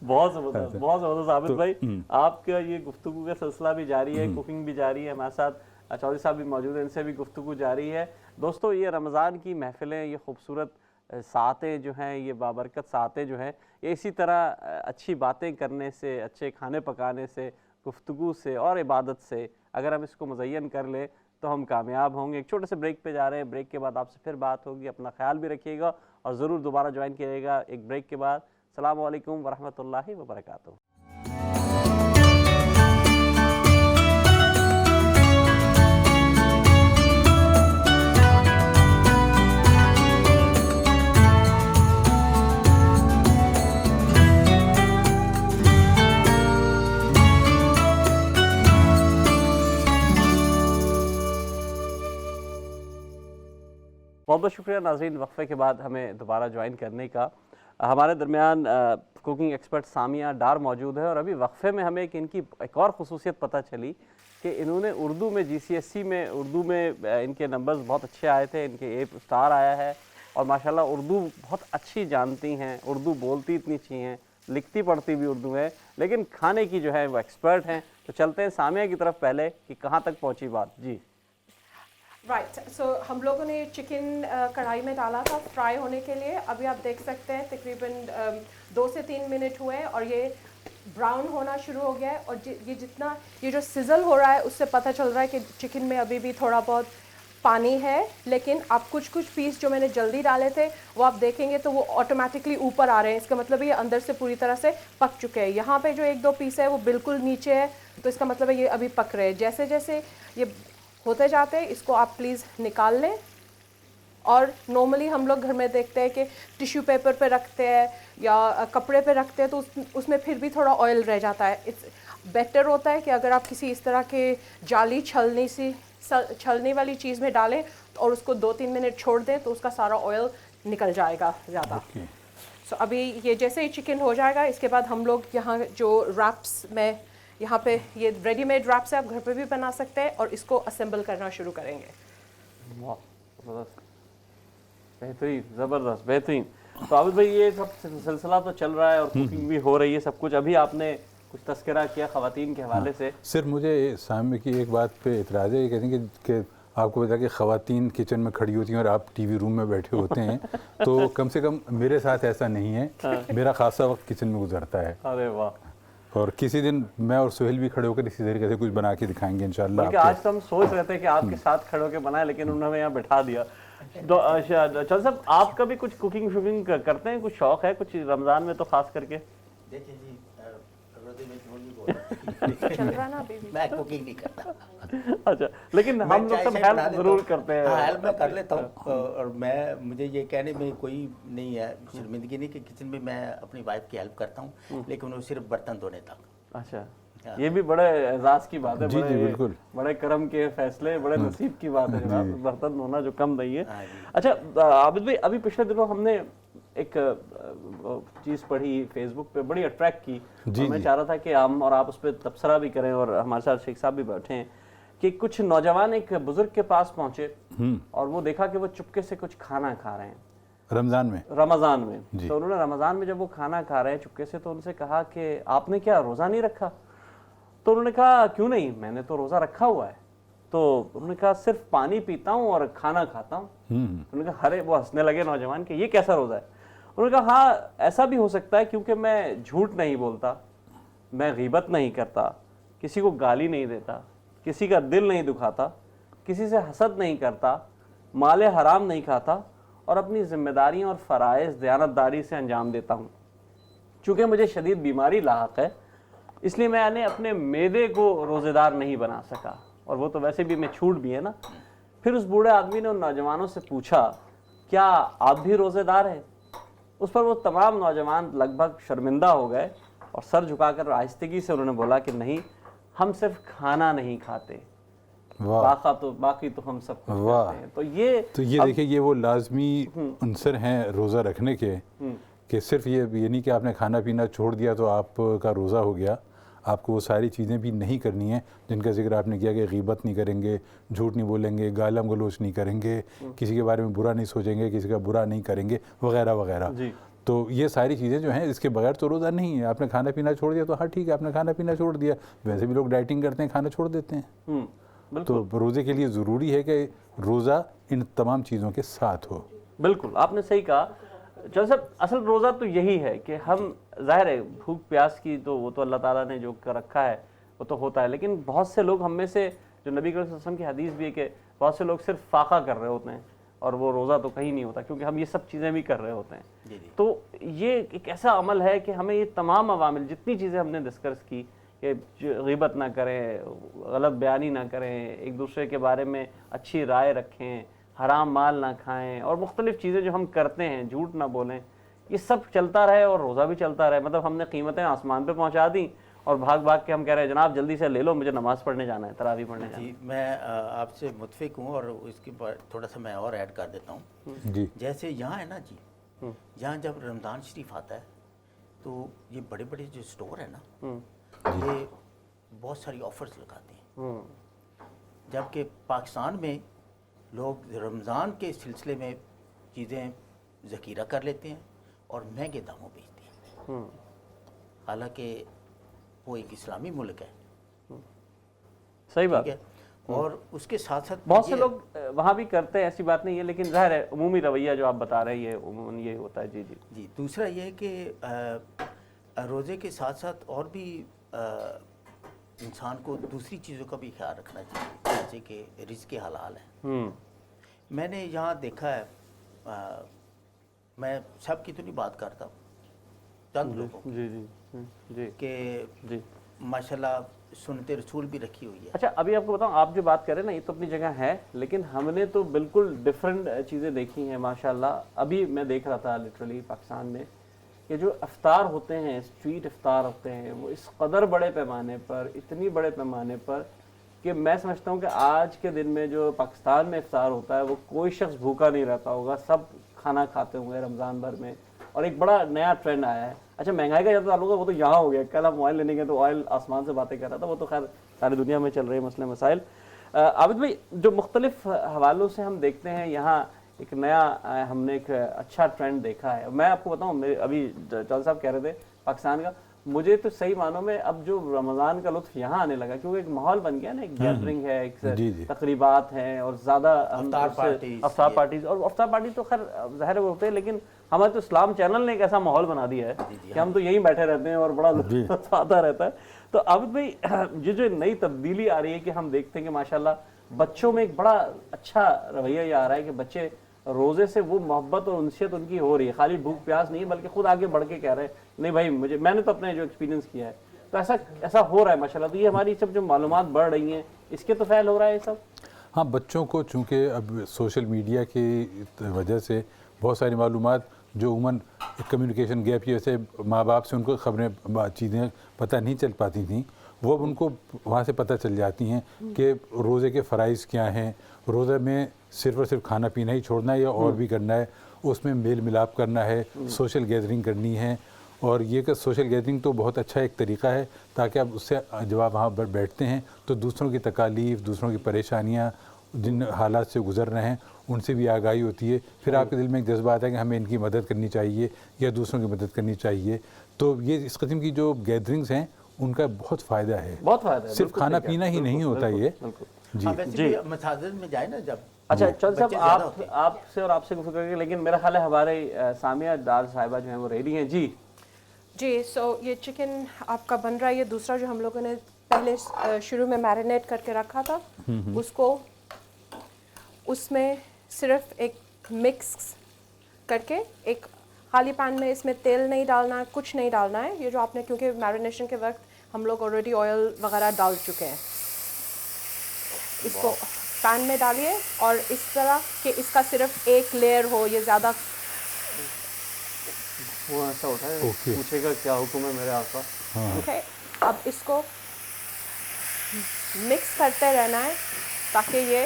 بہت زبردست, بہت زبردست. عابد بھائی, آپ کا یہ گفتگو کا سلسلہ بھی جاری ہے, کوکنگ بھی جاری ہے, ہمارے ساتھ چودھری صاحب بھی موجود ہیں, ان سے بھی گفتگو جاری ہے. دوستو, یہ رمضان کی محفلیں, یہ خوبصورت ساعتیں جو ہیں, یہ بابرکت ساعتیں جو ہیں, یہ اسی طرح اچھی باتیں کرنے سے, اچھے کھانے پکانے سے, گفتگو سے اور عبادت سے اگر ہم اس کو مزین کر لیں تو ہم کامیاب ہوں گے. ایک چھوٹے سے بریک پہ جا رہے ہیں, بریک کے بعد آپ سے پھر بات ہوگی. اپنا خیال بھی رکھیے گا اور ضرور دوبارہ جوائن کیجیے گا ایک بریک کے بعد. السلام علیکم ورحمۃ اللہ وبرکاتہ. بہت بہت شکریہ ناظرین, وقفے کے بعد ہمیں دوبارہ جوائن کرنے کا. ہمارے درمیان کوکنگ ایکسپرٹ سامیہ ڈار موجود ہے, اور ابھی وقفے میں ہمیں ان کی ایک اور خصوصیت پتہ چلی کہ انہوں نے اردو میں GCSE میں اردو میں ان کے نمبرز بہت اچھے آئے تھے, ان کے A اسٹار آیا ہے, اور ماشاءاللہ اردو بہت اچھی جانتی ہیں, اردو بولتی اتنی اچھی ہیں, لکھتی پڑھتی بھی اردو ہے, لیکن کھانے کی جو ہے وہ ایکسپرٹ ہیں. تو چلتے ہیں سامیہ کی طرف پہلے کہ کہاں تک پہنچی بات. جی رائٹ, سو ہم لوگوں نے چکن کڑھائی میں ڈالا تھا فرائی ہونے کے لیے. ابھی آپ دیکھ سکتے ہیں تقریباً 2 سے 3 منٹ ہوئے اور یہ براؤن ہونا شروع ہو گیا ہے. اور یہ جتنا یہ جو سزل ہو رہا ہے اس سے پتہ چل رہا ہے کہ چکن میں ابھی بھی تھوڑا بہت پانی ہے, لیکن آپ کچھ پیس جو میں نے جلدی ڈالے تھے وہ آپ دیکھیں گے تو وہ آٹومیٹکلی اوپر آ رہے ہیں. اس کا مطلب یہ اندر سے پوری طرح سے پک چکے ہیں. یہاں پہ جو 1-2 پیس ہے وہ بالکل نیچے ہے, تو اس کا مطلب ہے یہ ابھی پک رہے ہیں. جیسے جیسے یہ ہوتے جاتے ہیں اس کو آپ پلیز نکال لیں. اور نارملی ہم لوگ گھر میں دیکھتے ہیں کہ ٹیشو پیپر پہ رکھتے ہیں یا کپڑے پہ رکھتے ہیں تو اس میں پھر بھی تھوڑا آئل رہ جاتا ہے. اٹس بیٹر ہوتا ہے کہ اگر آپ کسی اس طرح کے جالی چھلنی والی چیز میں ڈالیں اور اس کو 2-3 منٹ چھوڑ دیں تو اس کا سارا آئل نکل جائے گا زیادہ. سو ابھی یہ جیسے ہی چکن ہو جائے گا اس کے بعد ہم لوگ یہاں جو ریپس میں یہاں پہ یہ ریڈی میڈ ریپس ہے, آپ گھر پہ بھی بنا سکتے ہیں, اور اس کو اسمبل کرنا شروع کریں گے. واہ, زبردست, بہترین, زبردست, بہترین. تو عابد بھائی, یہ سب سلسلہ تو چل رہا ہے اور کوکنگ بھی ہو رہی ہے سب کچھ. ابھی آپ نے کچھ تذکرہ کیا خواتین کے حوالے سے. صرف مجھے سامنے کی ایک بات پہ اعتراض ہے, یہ کہتے ہیں کہ آپ کو پتا کہ خواتین کچن میں کھڑی ہوتی ہیں اور آپ ٹی وی روم میں بیٹھے ہوتے ہیں, تو کم سے کم میرے ساتھ ایسا نہیں ہے. میرا خاصا وقت کچن میں گزرتا ہے. ارے واہ. اور کسی دن میں اور سہیل بھی کھڑے ہو کر اسی طریقے سے کچھ بنا کے دکھائیں گے انشاءاللہ. بلکہ آج تو ہم سوچ رہے تھے کہ آپ کے ساتھ کھڑے ہو کے بنائیں, لیکن انہوں نے یہاں بٹھا دیا. چل صاحب, آپ کا بھی کچھ کوکنگ شوکنگ کرتے ہیں, کچھ شوق ہے کچھ رمضان میں تو خاص کر کے؟ دیکھیں جی, چل رہا نا ابھی بھی. میں کوکنگ نہیں کرتا. اچھا, لیکن ہم لوگ سب ہیلپ ضرور کرتے ہیں. ہاں, ہیلپ میں کر لیتا ہوں. اور مجھے یہ کہنے میں کوئی نہیں ہے شرمندگی نہیں کہ کچن میں میں اپنی وائف کی ہیلپ کرتا ہوں, لیکن وہ صرف برتن دھونے تک. اچھا, یہ بھی بڑے اعزاز کی بات ہے. جی جی بالکل, بڑے کرم کے فیصلے, بڑے نصیب کی بات ہے جناب, برتن دھونا جو کم نہیں ہے. جی. اچھا عابد بھائی, ابھی پچھلے دنوں ہم نے ایک چیز پڑھی فیس بک پہ, بڑی اٹریکٹ کی. میں چاہ رہا تھا کہ ہم اور آپ اس پہ تبصرہ بھی کریں, اور ہمارے ساتھ شیخ صاحب بھی بیٹھے ہیں, کہ کچھ نوجوان ایک بزرگ کے پاس پہنچے اور وہ دیکھا کہ وہ چپکے سے کچھ کھانا کھا رہے ہیں رمضان میں. تو انہوں نے رمضان میں جب وہ کھانا کھا رہے ہیں چپکے سے, تو ان سے کہا کہ آپ نے کیا روزہ نہیں رکھا؟ تو انہوں نے کہا کیوں نہیں, میں نے تو روزہ رکھا ہوا ہے. تو انہوں نے کہا صرف پانی پیتا ہوں اور کھانا کھاتا ہوں. انہوں نے کہا ارے, وہ ہنسنے لگے نوجوان کہ یہ کیسا روزہ ہے؟ انہوں نے کہا ہاں ایسا بھی ہو سکتا ہے, کیونکہ میں جھوٹ نہیں بولتا, میں غیبت نہیں کرتا, کسی کو گالی نہیں دیتا, کسی کا دل نہیں دکھاتا, کسی سے حسد نہیں کرتا, مال حرام نہیں کھاتا, اور اپنی ذمہ داریوں اور فرائض دیانتداری سے انجام دیتا ہوں. چونکہ مجھے شدید بیماری لاحق ہے, اس لیے میں نے اپنے معدے کو روزے دار نہیں بنا سکا, اور وہ تو ویسے بھی میں چھوٹ بھی ہے نا. پھر اس بوڑھے آدمی نے ان نوجوانوں سے پوچھا کیا آپ بھی روزے دار ہیں؟ اس پر وہ تمام نوجوان لگ بھگ شرمندہ ہو گئے اور سر جھکا کر آہستگی سے انہوں نے بولا کہ نہیں, ہم صرف کھانا نہیں کھاتے, باقی تو ہم سب کچھ کرتے ہیں. تو یہ دیکھیں, یہ وہ لازمی عنصر ہیں روزہ رکھنے کے کہ صرف یہ نہیں کہ آپ نے کھانا پینا چھوڑ دیا تو آپ کا روزہ ہو گیا. آپ کو وہ ساری چیزیں بھی نہیں کرنی ہیں جن کا ذکر آپ نے کیا کہ غیبت نہیں کریں گے, جھوٹ نہیں بولیں گے, گالم گلوچ نہیں کریں گے, کسی کے بارے میں برا نہیں سوچیں گے, کسی کا برا نہیں کریں گے, وغیرہ وغیرہ. تو یہ ساری چیزیں جو ہیں اس کے بغیر تو روزہ نہیں ہے. آپ نے کھانا پینا چھوڑ دیا تو ہاں ٹھیک ہے, آپ نے کھانا پینا چھوڑ دیا. ویسے بھی لوگ ڈائٹنگ کرتے ہیں, کھانا چھوڑ دیتے ہیں. تو روزے کے لیے ضروری ہے کہ روزہ ان تمام چیزوں کے ساتھ ہو. بالکل آپ نے صحیح کہا. چل صاحب اصل روزہ تو یہی ہے کہ ہم, ظاہر ہے بھوک پیاس کی تو وہ تو اللہ تعالیٰ نے جو کر رکھا ہے وہ تو ہوتا ہے, لیکن بہت سے لوگ ہم میں سے, جو نبی کریم صلی اللہ علیہ وسلم کی حدیث بھی ہے کہ بہت سے لوگ صرف فاقہ کر رہے ہوتے ہیں اور وہ روزہ تو کہیں نہیں ہوتا, کیونکہ ہم یہ سب چیزیں بھی کر رہے ہوتے ہیں. تو یہ ایک ایسا عمل ہے کہ ہمیں یہ تمام عوامل, جتنی چیزیں ہم نے ڈسکس کی کہ غیبت نہ کریں, غلط بیانی نہ کریں, ایک دوسرے کے بارے میں اچھی رائے رکھیں, حرام مال نہ کھائیں, اور مختلف چیزیں جو ہم کرتے ہیں, جھوٹ نہ بولیں, یہ سب چلتا رہے اور روزہ بھی چلتا رہے. مطلب ہم نے قیمتیں آسمان پہ پہنچا دیں اور بھاگ بھاگ کے ہم کہہ رہے ہیں جناب جلدی سے لے لو, مجھے نماز پڑھنے جانا ہے, تراویح پڑھنے جانا ہے. جی میں آپ سے متفق ہوں, اور اس کے بعد تھوڑا سا میں اور ایڈ کر دیتا ہوں. جی جیسے یہاں ہے نا جی, یہاں جب رمضان شریف آتا ہے تو یہ بڑے بڑے جو اسٹور ہیں نا, یہ بہت ساری آفرز لگاتے ہیں. جبکہ پاکستان میں لوگ رمضان کے سلسلے میں چیزیں ذخیرہ کر لیتے ہیں اور مہنگے داموں بیچتے ہیں, حالانکہ وہ ایک اسلامی ملک ہے. صحیح بات ہے. اور اس کے ساتھ ساتھ بہت سے لوگ وہاں بھی کرتے ہیں, ایسی بات نہیں ہے, لیکن ظاہر ہے عمومی رویہ جو آپ بتا رہے ہیں یہ عموماً یہ ہوتا ہے. جی جی جی. دوسرا یہ ہے کہ روزے کے ساتھ ساتھ اور بھی انسان کو دوسری چیزوں کا بھی خیال رکھنا چاہیے, جیسے کہ رزق حلال ہے. میں نے یہاں دیکھا ہے, میں سب کی تو نہیں بات کرتا, چند لوگوں جی جی جی کہ ماشاءاللہ سنت رسول بھی رکھی ہوئی ہے. اچھا ابھی آپ کو بتاؤں, آپ جو بات کر رہے ہیں نا یہ تو اپنی جگہ ہے, لیکن ہم نے تو بالکل ڈفرینٹ چیزیں دیکھی ہیں ماشاءاللہ. ابھی میں دیکھ رہا تھا لٹرلی پاکستان میں کہ جو افطار ہوتے ہیں, اسٹریٹ افطار ہوتے ہیں, وہ اس قدر بڑے پیمانے پر, اتنی بڑے پیمانے پر کہ میں سمجھتا ہوں کہ آج کے دن میں جو پاکستان میں افطار ہوتا ہے وہ کوئی شخص بھوکا نہیں رہتا ہوگا, سب کھانا کھاتے ہوں گے رمضان بھر میں. اور ایک بڑا نیا ٹرینڈ آیا ہے. اچھا مہنگائی کا جب تعلق ہے وہ تو یہاں ہو گیا, کل ہم آئل لینے گئے تو آئل آسمان سے باتیں کر رہا تھا, وہ تو خیر ساری دنیا میں چل رہے ہیں مسئلے مسائل. عابد بھائی, جو مختلف حوالوں سے ہم دیکھتے ہیں یہاں ایک نیا ہم نے ایک اچھا ٹرینڈ دیکھا ہے. میں آپ کو بتاؤں, ابھی چودھری صاحب کہہ رہے تھے پاکستان کا, مجھے تو صحیح معنوں میں اب جو رمضان کا لطف یہاں آنے لگا, کیونکہ ایک ماحول بن گیا نا, ایک گیدرنگ ہے, ایک تقریبات ہیں, اور زیادہ افطار پارٹیز, اور افطار پارٹی تو خیر ظاہر وہ ہوتے ہیں, لیکن ہمارے تو اسلام چینل نے ایک ایسا ماحول بنا دیا ہے کہ ہم تو یہیں بیٹھے رہتے ہیں اور بڑا لطف آتا رہتا ہے. تو عابد بھائی, یہ جو نئی تبدیلی آ رہی ہے کہ ہم دیکھتے ہیں کہ ماشاءاللہ بچوں میں ایک بڑا اچھا رویہ یہ آ رہا ہے کہ بچے روزے سے وہ محبت اور انسیت ان کی ہو رہی ہے, خالی بھوک پیاس نہیں بلکہ خود آگے بڑھ کے کہہ رہے ہیں نہیں بھائی مجھے, میں نے تو اپنے جو ایکسپیرینس کیا ہے تو ایسا ہو رہا ہے ماشاءاللہ. تو یہ ہماری سب جو معلومات بڑھ رہی ہیں اس کے تو فعل ہو رہا ہے یہ سب. ہاں, بچوں کو چونکہ اب سوشل میڈیا کی وجہ سے بہت ساری معلومات جو عموماً کمیونیکیشن گیپ کی وجہ سے ماں باپ سے ان کو خبریں چیزیں پتہ نہیں چل پاتی تھیں, وہ اب ان کو وہاں سے پتہ چل جاتی ہیں کہ روزے کے فرائض کیا ہیں, روزے میں صرف اور صرف کھانا پینا ہی چھوڑنا ہے یا اور بھی کرنا ہے, اس میں میل ملاپ کرنا ہے, سوشل گیدرنگ کرنی ہے. اور یہ کہ سوشل گیدرنگ تو بہت اچھا ایک طریقہ ہے تاکہ آپ اس سے جب آپ وہاں بیٹھتے ہیں تو دوسروں کی تکالیف, دوسروں کی پریشانیاں, جن حالات سے گزر رہے ہیں ان سے بھی آگاہی ہوتی ہے. پھر آپ کے دل میں ایک جذبہ آتا ہے کہ ہمیں ان کی مدد کرنی چاہیے یا دوسروں کی مدد کرنی چاہیے. تو یہ اس قسم کی جو گیدرنگز ہیں ان کا بہت فائدہ ہے, صرف کھانا پینا ہی نہیں ہوتا یہ. جی مساجد میں جائے نا جب. اچھا چودھری صاحب آپ سے اور آپ سے گفتگو کریں گے, لیکن میرا خیال ہے ہمارے سامیہ ڈار صاحبہ جو ہیں وہ ریڈی ہیں. جی سو یہ چکن آپ کا بن رہا ہے, یہ دوسرا جو ہم لوگوں نے پہلے شروع میں میرینیٹ کر کے رکھا تھا, اس کو اس میں صرف ایک مکس کر کے ایک خالی پین میں, اس میں تیل نہیں ڈالنا ہے, کچھ نہیں ڈالنا ہے. یہ جو آپ نے, کیونکہ میرینیشن کے وقت ہم لوگ آلریڈی آئل وغیرہ ڈال چکے ہیں, اس کو پین میں ڈالیے اور اس طرح کہ اس کا صرف ایک لیئر ہو, یہ زیادہ وہ ایسا ہوتا ہے پوچھے گا کیا حکم ہے میرے آقا. اوکے, اب اس کو مکس کرتے رہنا ہے تاکہ یہ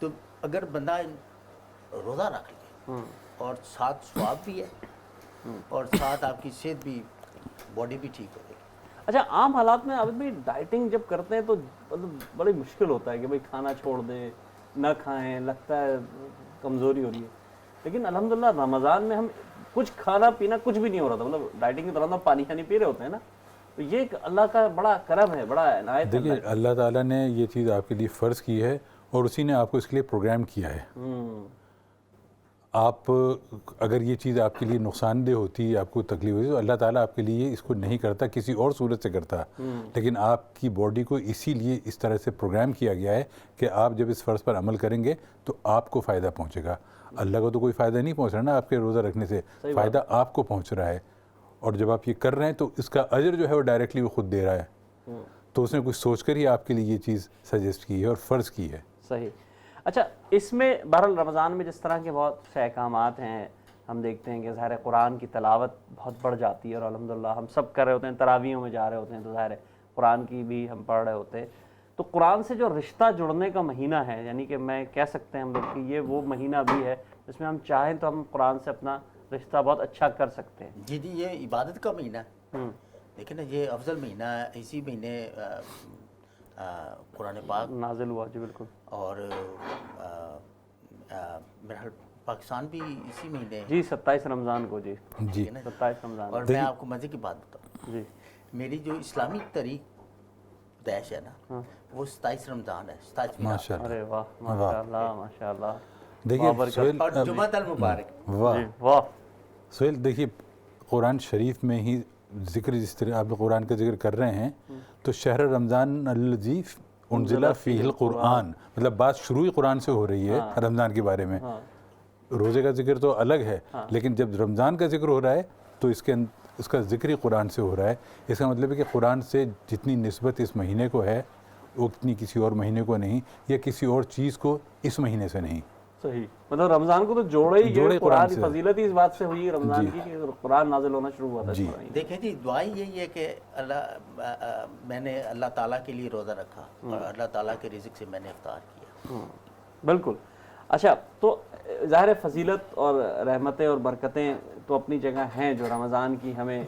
تو اگر بندہ روزہ رکھ لے اور ساتھ ثواب بھی ہے اور ساتھ آپ کی صحت بھی باڈی بھی ٹھیک ہو جائے گی. اچھا عام حالات میں آدمی ڈائٹنگ جب کرتے ہیں تو مطلب بڑی مشکل ہوتا ہے کہ بھائی کھانا چھوڑ دیں, نہ کھائیں, لگتا ہے کمزوری ہو رہی ہے. لیکن الحمدللہ رمضان میں ہم کچھ کھانا پینا کچھ بھی نہیں ہو رہا تھا, مطلب ڈائٹنگ کے دوران پانی شانی پی رہے ہوتے ہیں نا, تو یہ ایک اللہ کا بڑا کرم ہے, بڑا عنایت ہے. دیکھیے اللہ تعالیٰ نے یہ چیز آپ کے لیے فرض کی ہے اور اسی نے آپ کو اس کے لیے پروگرام کیا ہے. آپ اگر یہ چیز آپ کے لیے نقصان دہ ہوتی, آپ کو تکلیف ہوتی, تو اللہ تعالیٰ آپ کے لیے اس کو نہیں کرتا, کسی اور صورت سے کرتا. لیکن آپ کی باڈی کو اسی لیے اس طرح سے پروگرام کیا گیا ہے کہ آپ جب اس فرض پر عمل کریں گے تو آپ کو فائدہ پہنچے گا. اللہ کو تو کوئی فائدہ نہیں پہنچ رہا نا آپ کے روزہ رکھنے سے, فائدہ آپ کو پہنچ رہا ہے. اور جب آپ یہ کر رہے ہیں تو اس کا اجر جو ہے وہ ڈائریکٹلی وہ خود دے رہا ہے. تو اس نے کچھ سوچ کر ہی آپ کے لیے یہ چیز سجیسٹ کی ہے اور فرض کی ہے. صحیح. اچھا اس میں بہرحال رمضان میں جس طرح کے بہت سے احکامات ہیں, ہم دیکھتے ہیں کہ ظاہر قرآن کی تلاوت بہت بڑھ جاتی ہے, اور الحمدللہ ہم سب کر رہے ہوتے ہیں, تراویحوں میں جا رہے ہوتے ہیں, تو ظاہر قرآن کی بھی ہم پڑھ رہے ہوتے ہیں. تو قرآن سے جو رشتہ جڑنے کا مہینہ ہے, یعنی کہ میں کہہ سکتے ہیں ہم لوگ کہ یہ وہ مہینہ بھی ہے جس میں ہم چاہیں تو ہم قرآن سے اپنا رشتہ بہت اچھا کر سکتے ہیں. جی جی, یہ عبادت کا مہینہ ہے. دیکھیں نا, یہ افضل مہینہ ہے. اسی مہینے قرآن پاک نازل ہوا. جی بالکل. اور میرا خیال پاکستان بھی اسی مہینے, جی 27 رمضان کو. جی جی 27 رمضان. اور میں آپ کو مزے کی بات بتاؤں, جی میری جو اسلامی تاریخ دیش ہے نا, وہ 27 رمضان ہے. 27 ماشاء اللہ. ارے واہ, ماشاء اللہ ماشاء اللہ. دیکھیے سہیل, اور جمعۃ المبارک. واہ واہ. سہیل, دیکھیے قرآن شریف میں ہی ذکر, جس طرح آپ قرآن کا ذکر کر رہے ہیں, تو شہر رمضان الذی انزل فیہ القرآن, مطلب بات شروع ہی قرآن سے ہو رہی ہے رمضان کے بارے میں. روزے کا ذکر تو الگ ہے, لیکن جب رمضان کا ذکر ہو رہا ہے تو اس کا ذکر ہی قرآن سے ہو رہا ہے. اس کا مطلب ہے کہ قرآن سے جتنی نسبت اس مہینے کو ہے وہ اتنی کسی اور مہینے کو نہیں, یا کسی اور چیز کو اس مہینے سے نہیں. صحیح, مطلب رمضان کو تو جوڑے ہی جوڑے قرآن کی سے. فضیلت ہی اس بات سے ہوئی رمضان کی کہ قرآن نازل ہونا شروع ہوا تھا. دیکھیں جی, دعائی یہی ہے کہ میں نے اللہ تعالیٰ کے لیے روزہ رکھا اور اللہ تعالیٰ کے رزق سے میں نے افطار کیا. بالکل. اچھا, تو ظاہر فضیلت اور رحمتیں اور برکتیں تو اپنی جگہ ہیں جو رمضان کی ہمیں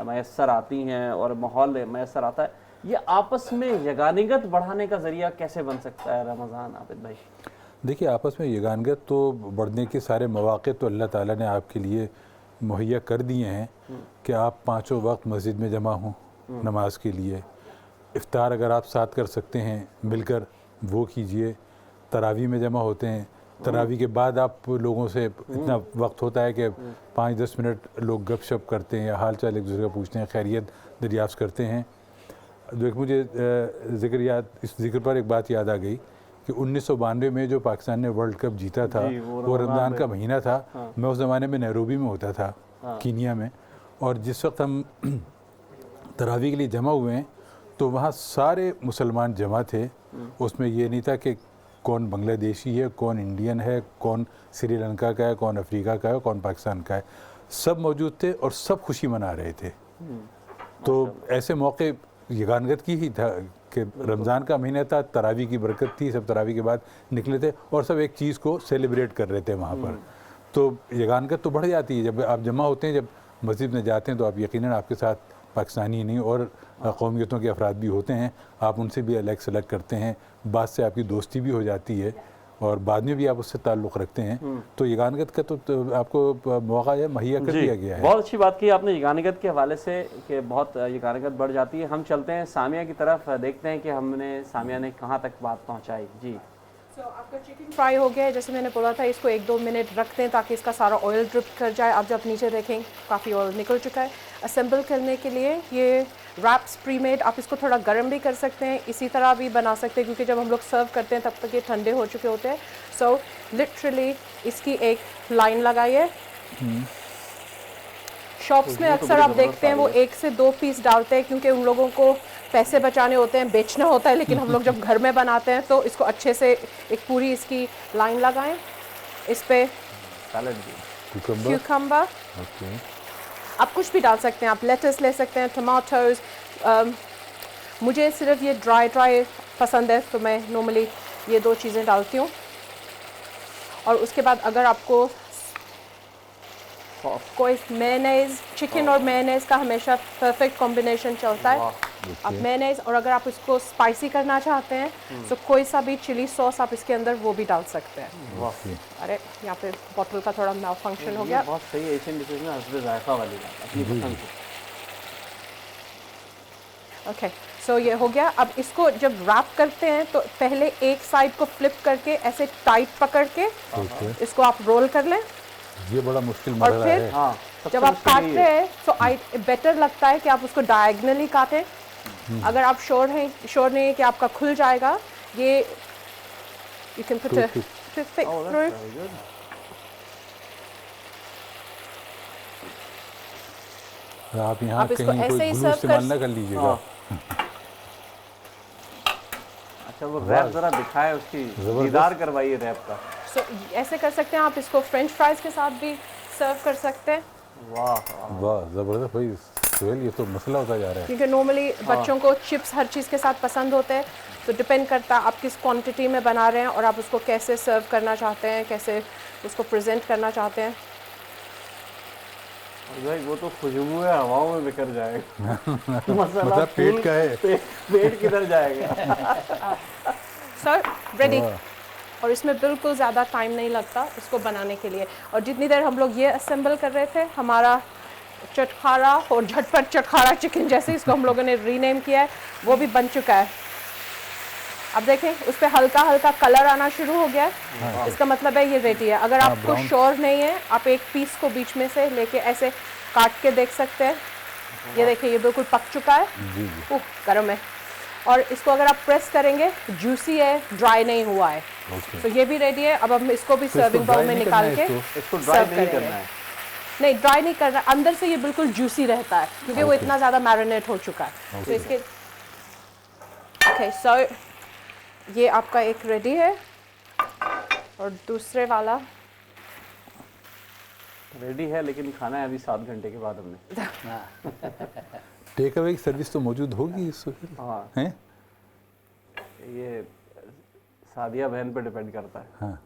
میسر آتی ہیں اور ماحول میسر آتا ہے. یہ آپس میں یگانگت بڑھانے کا ذریعہ کیسے بن سکتا ہے رمضان, عابد بھائی؟ دیکھیے آپس میں یگانگت تو بڑھنے کے سارے مواقع تو اللہ تعالیٰ نے آپ کے لیے مہیا کر دیے ہیں کہ آپ 5 وقت مسجد میں جمع ہوں نماز کے لیے. افطار اگر آپ ساتھ کر سکتے ہیں مل کر وہ کیجئے. تراویح میں جمع ہوتے ہیں, تراویح کے بعد آپ لوگوں سے اتنا وقت ہوتا ہے کہ 5-10 منٹ لوگ گپ شپ کرتے ہیں یا حال چال ایک دوسرے کا پوچھتے ہیں, خیریت دریافت کرتے ہیں. ایک مجھے اس ذکر پر ایک بات یاد آ گئی کہ 1992 میں جو پاکستان نے ورلڈ کپ جیتا تھا وہ رمضان کا مہینہ تھا. میں اس زمانے میں نیروبی میں ہوتا تھا, کینیا میں, اور جس وقت ہم تراویح کے لیے جمع ہوئے ہیں تو وہاں سارے مسلمان جمع تھے. اس میں یہ نہیں تھا کہ کون بنگلہ دیشی ہے, کون انڈین ہے, کون سری لنکا کا ہے, کون افریقہ کا ہے, کون پاکستان کا ہے. سب موجود تھے اور سب خوشی منا رہے تھے. تو ایسے موقع یگانگت کی ہی تھا کہ رمضان کا مہینہ تھا, تراویح کی برکت تھی, سب تراویح کے بعد نکلے تھے اور سب ایک چیز کو سیلیبریٹ کر رہے تھے وہاں پر. تو یگانگت تو بڑھ جاتی ہے جب آپ جمع ہوتے ہیں. جب مسجد میں جاتے ہیں تو آپ یقیناً آپ کے ساتھ پاکستانی ہی نہیں اور قومیتوں کے افراد بھی ہوتے ہیں, آپ ان سے بھی الگ سلگ کرتے ہیں, بعد سے آپ کی دوستی بھی ہو جاتی ہے اور بعد میں بھی آپ اس سے تعلق رکھتے ہیں. تو یگانگت کا تو آپ کو موقع مہیا کر دیا گیا ہے. بہت اچھی بات کی آپ نے یگانگت کے حوالے سے کہ بہت یگانگت بڑھ جاتی ہے. ہم چلتے ہیں سامیہ کی طرف, دیکھتے ہیں کہ ہم نے سامیہ نے کہاں تک بات پہنچائی. جی آپ کا چکن فرائی ہو گیا ہے, جیسے میں نے بولا تھا اس کو 1-2 منٹ رکھ دیں تاکہ اس کا سارا آئل ڈرپ کر جائے. آپ جب نیچے دیکھیں کافی آئل نکل چکا ہے. اسمبل کرنے کے لیے یہ ریپس پری میڈ, آپ اس کو تھوڑا گرم بھی کر سکتے ہیں, اسی طرح بھی بنا سکتے ہیں کیونکہ جب ہم لوگ سرو کرتے ہیں تب تک یہ ٹھنڈے ہو چکے ہوتے ہیں. سو لٹرلی اس کی ایک لائن لگائیے. شاپس میں اکثر آپ دیکھتے ہیں وہ 1 سے 2 پیس ڈالتے ہیں کیونکہ ان لوگوں کو پیسے بچانے ہوتے ہیں, بیچنا ہوتا ہے. لیکن ہم لوگ جب گھر میں بناتے ہیں تو اس کو اچھے سے ایک پوری اس کی لائن لگائیں. اس پہ کیوکمبر, آپ کچھ بھی ڈال سکتے ہیں, آپ لیٹس لے سکتے ہیں, ٹماٹرز. مجھے صرف یہ ڈرائی پسند ہے تو میں نارملی یہ 2 چیزیں ڈالتی ہوں. اور اس کے بعد اگر آپ کو کوئی میونیز، چکن اور میونیز کا ہمیشہ پرفیکٹ کمبینیشن چلتا ہے. آپ میونیز، اور اگر آپ اس کو اسپائسی کرنا چاہتے ہیں تو کوئی سا بھی چلی سوس آپ اس کے اندر وہ بھی ڈال سکتے ہیں. ارے یہاں پہ بوٹل کا تھوڑا مال فنکشن ہو گیا. بہت صحیح ایشین ڈشز میں حسب ذائقہ والی بات اپنی پسند سے. اوکے سو یہ ہو گیا. اب اس کو جب ریپ کرتے ہیں تو پہلے ایک سائڈ کو فلپ کر کے ایسے ٹائٹ پکڑ کے اس کو آپ رول کر لیں. یہ بڑا مشکل اور مرحلہ پھر ہے. ہاں جب آپ کاٹ رہے ہیں تو بیٹر لگتا ہے کہ آپ اس کو ڈائیگنلی کاٹیں. اگر آپ شور نہیں ہے کہ آپ کا کھل جائے گا، یہ you can put a toothpick through. آپ یہاں آپ اس کو کہیں ایسے کوئی ہی گلو serve استعمال نہ کر لیجیے گا. اچھا وہ ریپ ذرا دکھائے، اس کی دیدار کروائیے ریپ کا. سو ایسے کر سکتے ہیں آپ. اس کو فرینچ فرائز کے ساتھ بھی سرو کر سکتے ہیں. واہ واہ زبردست بھائی سہیل، یہ تو مسئلہ ہوتا جا رہا ہے. کیونکہ نارملی بچوں کو چپس ہر چیز کے ساتھ پسند ہوتے ہیں، تو ڈپینڈ کرتا ہے آپ کس کوانٹٹی میں بنا رہے ہیں اور آپ اس کو کیسے سرو کرنا چاہتے ہیں، کیسے اس کو پریزنٹ کرنا چاہتے ہیں. بھائی وہ تو خوشبو ہے، ہواؤں میں بکھر جائے گا. مسئلہ مطلب پیٹ کا ہے. پیٹ کدھر جائے گا. سر ریڈی. اور اس میں بالکل زیادہ ٹائم نہیں لگتا اس کو بنانے کے لیے. اور جتنی دیر ہم لوگ یہ اسمبل کر رہے تھے، ہمارا چٹخارا اور جھٹ پٹ چٹخارا چکن جیسے اس کو ہم لوگوں نے ری نیم کیا ہے، وہ بھی بن چکا ہے. اب دیکھیں اس پہ ہلکا ہلکا کلر آنا شروع ہو گیا ہے، اس کا مطلب ہے یہ ریڈی ہے. اگر آپ کو شور نہیں ہے، آپ ایک پیس کو بیچ میں سے لے کے ایسے کاٹ کے دیکھ سکتے ہیں. یہ دیکھیں یہ بالکل پک چکا ہے، گرم ہے. اور اس کو اگر آپ پریس کریں گے جوسی ہے، ڈرائی نہیں ہوا ہے. تو یہ بھی ریڈی ہے. اب ہم اس کو بھی سرونگ باؤل میں نکال کے اس کو ڈرائی نہیں کرنا ہے. نہیں ڈرائی نہیں کرنا، اندر سے یہ بالکل جوسی رہتا ہے کیونکہ وہ اتنا زیادہ میرینیٹ ہو چکا ہے. تو اس کے اوکے سو یہ آپ کا ایک ریڈی ہے اور دوسرے والا ریڈی ہے، لیکن کھانا ہے ابھی 7 گھنٹے کے بعد ہم نے. ٹیک اوے کی سروس تو موجود ہوگی اس وقت. ہاں ہیں یہ سعدیہ بہن پہ ڈیپینڈ کرتا ہے. ہاں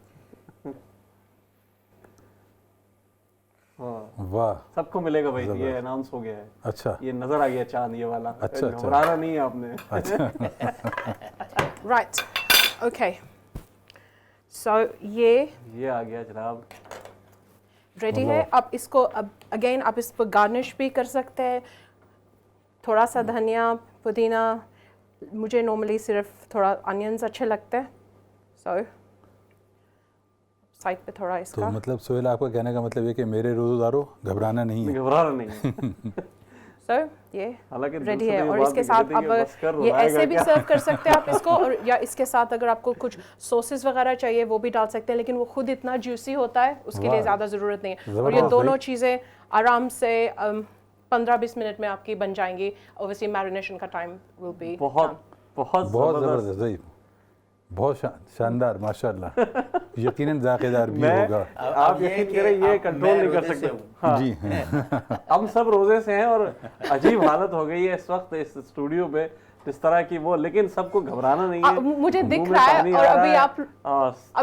ہاں واہ سب کو ملے گا بھائی. یہ اناؤنس ہو گیا ہے. اچھا یہ نظر آ گیا چاند یہ والا. اچھا گھبرانا نہیں ہے آپ نے. رائٹ اوکے سو یہ آ گیا جناب ریڈی ہے. اب اس کو اب اگین آپ اس پر گارنش بھی کر سکتے ہیں. تھوڑا سا دھنیا پودینہ، مجھے نارملی صرف تھوڑا انینز اچھے لگتے ہیں. سو سائڈ پہ تھوڑا اس تو کا مطلب سہیل آپ کا کہنے کا مطلب یہ کہ میرے روزداروں گھبرانا نہیں ہے. گھبرانا نہیں ہے. سر یہ حالانکہ ریڈی ہے. اور اس کے ساتھ اب یہ ایسے بھی سرو کر سکتے ہیں آپ اس کو، اور یا اس کے ساتھ اگر آپ کو کچھ سوسز وغیرہ چاہیے وہ بھی ڈال سکتے ہیں، لیکن وہ خود اتنا جوسی ہوتا ہے اس کے لیے زیادہ ضرورت نہیں ہے. اور یہ دونوں چیزیں آرام سے 15-20 منٹ میں آپ کی بن جائیں گی. اوبویسلی میرینیشن کا ٹائم ول بی بہت زبردست بھائی، بہت شاندار ماشاء اللہ. یقیناً ذائقے دار بھی ہوگا. آپ یقین کریں یہ کنٹرول نہیں کر سکتے. جی ہم سب روزے سے ہیں اور عجیب حالت ہو گئی ہے اس وقت اس اسٹوڈیو پہ جس طرح کی وہ، لیکن سب کو گھبرانا نہیں ہے. مجھے دکھ رہا ہے. اور ابھی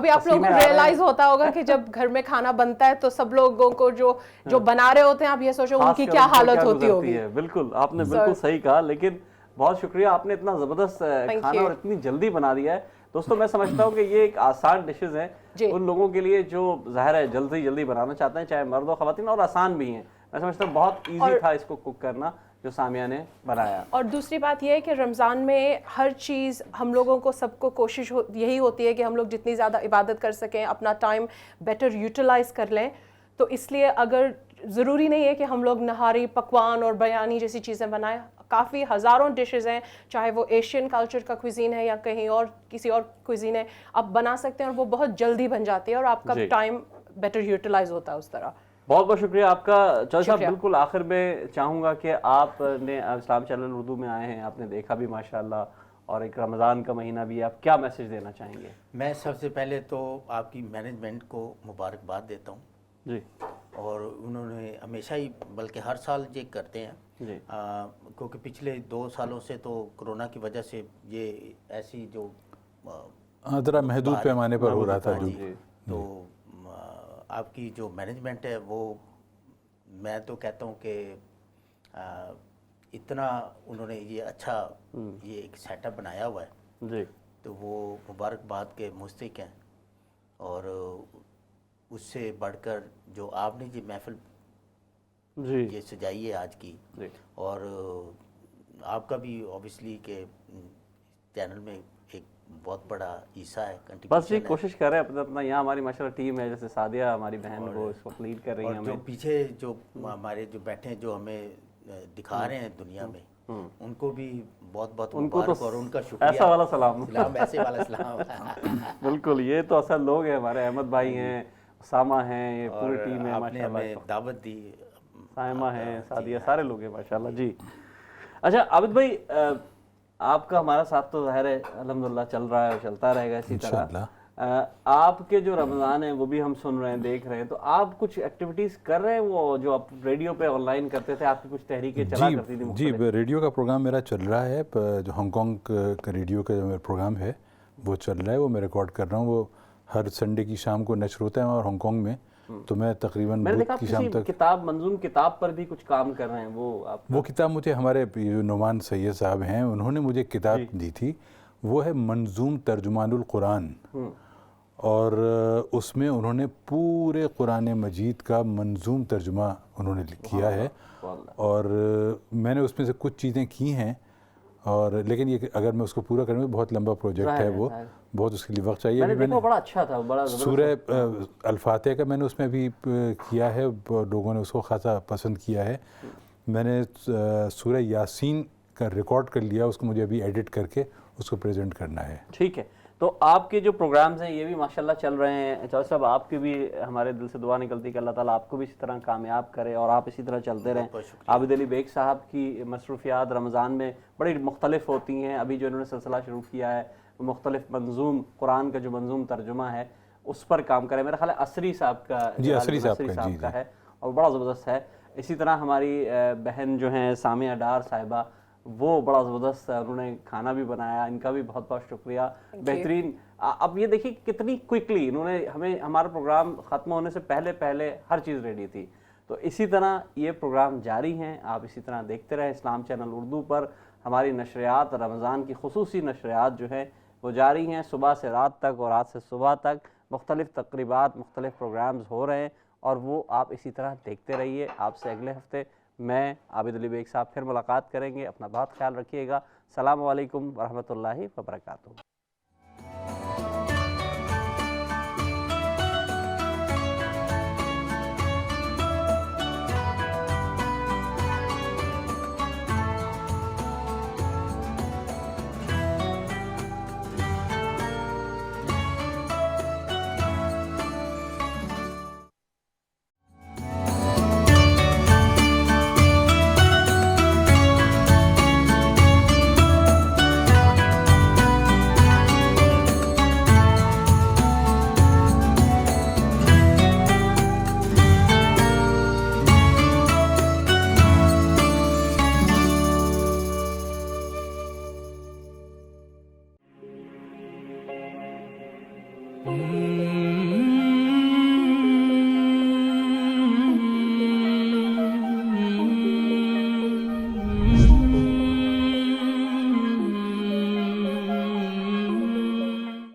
آپ لوگوں کو ریئلائز ہوتا ہوگا کہ جب گھر میں کھانا بنتا ہے تو سب لوگوں کو جو بنا رہے ہوتے ہیں، آپ یہ سوچو ان کی کیا حالت ہوتی ہوگی. بالکل آپ نے بالکل صحیح کہا. لیکن بہت شکریہ، آپ نے اتنا زبردست کھانا اور اتنی جلدی بنا دیا ہے. دوستوں میں سمجھتا ہوں کہ یہ ایک آسان ڈشز ہیں ان لوگوں کے لیے جو ظاہر ہے جلدی بنانا چاہتے ہیں، چاہے مرد و خواتین، اور آسان بھی ہیں. میں سمجھتا ہوں بہت ایزی تھا اس کو کوک کرنا جو سامیہ نے بنایا. اور دوسری بات یہ ہے کہ رمضان میں ہر چیز ہم لوگوں کو سب کو کوشش یہی ہوتی ہے کہ ہم لوگ جتنی زیادہ عبادت کر سکیں، اپنا ٹائم بیٹر یوٹیلائز کر لیں. تو اس لیے اگر ضروری نہیں ہے کہ ہم لوگ نہاری پکوان اور بریانی جیسی چیزیں بنائیں. کافی ہزاروں ڈشز ہیں، چاہے وہ ایشین کلچر کا کوزین ہے یا کہیں اور کسی اور کوزین ہے، آپ بنا سکتے ہیں اور وہ بہت جلدی بن جاتی ہے اور آپ کا ٹائم بیٹر یوٹیلائز ہوتا ہے اس طرح. بہت بہت شکریہ آپ کا. چوہدری صاحب بالکل آخر میں چاہوں گا کہ آپ نے اسلام چینل اردو میں آئے ہیں، آپ نے دیکھا بھی ماشاءاللہ، اور ایک رمضان کا مہینہ بھی ہے، آپ کیا میسج دینا چاہیں گے؟ میں سب سے پہلے تو آپ کی مینجمنٹ کو مبارکباد دیتا ہوں جی. اور انہوں نے ہمیشہ ہی بلکہ ہر سال یہ کرتے ہیں جی. کیونکہ پچھلے 2 سالوں سے تو کرونا کی وجہ سے یہ ایسی جو ذرا محدود پیمانے پر ہو رہا تھا. تو آپ کی جو مینجمنٹ ہے وہ میں تو کہتا ہوں کہ اتنا انہوں نے یہ اچھا یہ ایک سیٹ اپ بنایا ہوا ہے جی تو وہ مبارکباد کے مستحق ہیں. اور اس سے بڑھ کر جو آپ نے یہ محفل جی یہ سجائی ہے آج کی, جی اور آپ کا بھی اوبیسلی کہ چینل میں ایک بہت بڑا حصہ ہے, بس جی کنٹریبیوشن ہے. کوشش کر رہے ہیں اپنا یہاں ہماری ماشاءاللہ ٹیم ہے, جیسے سعدیہ ہماری بہن وہ اس وقت لیڈ کر رہی ہیں اور جو ہمیں. پیچھے جو ہمارے جو بیٹھے ہیں جو ہمیں دکھا رہے ہیں دنیا میں, ان کو بھی بہت بہت ان کو تو مبارک اور ان کا شکریہ. ایسا والا سلام. سلام, ایسے والا سلام. بالکل, یہ تو اصل لوگ ہیں ہمارے, احمد بھائی ہیں, اسامہ ہیں, یہ پوری اور ٹیم ہے آپ نے ہمیں ماشاءاللہ, دعوت دی, سائمہ ہیں, سعدیہ, سارے لوگ ہیں ماشاءاللہ. جی اچھا عابد بھائی, آپ کا ہمارا ساتھ تو ظاہر ہے الحمدللہ چل رہا ہے اور چلتا رہے گا اسی طرح. انشاءاللہ. آپ کے جو رمضان ہیں وہ بھی ہم سن رہے ہیں, دیکھ رہے ہیں, تو آپ کچھ ایکٹیویٹیز کر رہے ہیں وہ جو آپ ریڈیو پہ آن لائن کرتے تھے, آپ کی کچھ تحریکیں چلا کرتی تھی جی مختلف؟ ریڈیو کا پروگرام میرا چل رہا ہے, جو ہانگ کانگ کا ریڈیو کا جو میرا پروگرام ہے وہ چل رہا ہے, وہ میں ریکارڈ کر رہا ہوں. وہ ہر سنڈے کی شام کو نشر ہوتا ہے اور ہانگ کانگ میں, تو میں تقریباً میں نے دیکھا بدھ آپ کی شام کسی تک. کتاب, منظوم کتاب پر بھی کچھ کام کر رہے ہیں, وہ آپ وہ کتاب مجھے ہمارے جو نعمان سید صاحب ہیں انہوں نے مجھے کتاب دی تھی, وہ ہے منظوم ترجمان القرآن, اور اس میں انہوں نے پورے قرآن مجید کا منظوم ترجمہ انہوں نے کیا ہے. اور میں نے اس میں سے کچھ چیزیں کی ہیں, اور لیکن یہ اگر میں اس کو پورا کروں بہت لمبا پروجیکٹ ہے, وہ بہت اس کے لیے وقت چاہیے. میں نے دیکھا بڑا اچھا تھا, بڑا سورہ الفاتحہ کا میں نے اس میں بھی کیا ہے, لوگوں نے اس کو خاصا پسند کیا ہے. میں نے سورہ یاسین کا ریکارڈ کر لیا, اس کو مجھے ابھی ایڈٹ کر کے اس کو پریزنٹ کرنا ہے. ٹھیک ہے, تو آپ کے جو پروگرامز ہیں یہ بھی ماشاءاللہ چل رہے ہیں. چودھری صاحب, آپ کی بھی ہمارے دل سے دعا نکلتی کہ اللہ تعالیٰ آپ کو بھی اسی طرح کامیاب کرے اور آپ اسی طرح چلتے رہیں. عابد علی بیگ صاحب کی مصروفیات رمضان میں بڑی مختلف ہوتی ہیں. ابھی جو انہوں نے سلسلہ شروع کیا ہے مختلف منظوم قرآن کا جو منظوم ترجمہ ہے اس پر کام کرے, میرا خیال ہے عصری صاحب کا, جی عصری صاحب کا ہے, اور بڑا زبردست ہے. اسی طرح ہماری بہن جو ہیں سامیہ ڈار صاحبہ, وہ بڑا زبردست ہے, انہوں نے کھانا بھی بنایا, ان کا بھی بہت بہت شکریہ, بہترین. اب یہ دیکھیے کتنی کوئکلی انہوں نے ہمیں, ہمارا پروگرام ختم ہونے سے پہلے ہر چیز ریڈی تھی. تو اسی طرح یہ پروگرام جاری ہیں, آپ اسی طرح دیکھتے رہیں. اسلام چینل اردو پر ہماری نشریات, رمضان کی خصوصی نشریات جو ہیں وہ جاری ہیں, صبح سے رات تک اور رات سے صبح تک مختلف تقریبات, مختلف پروگرامز ہو رہے ہیں, اور وہ آپ اسی طرح دیکھتے رہیے. آپ سے اگلے ہفتے میں عابد علی بیگ صاحب پھر ملاقات کریں گے. اپنا بہت خیال رکھیے گا. السلام علیکم ورحمۃ اللہ وبرکاتہ.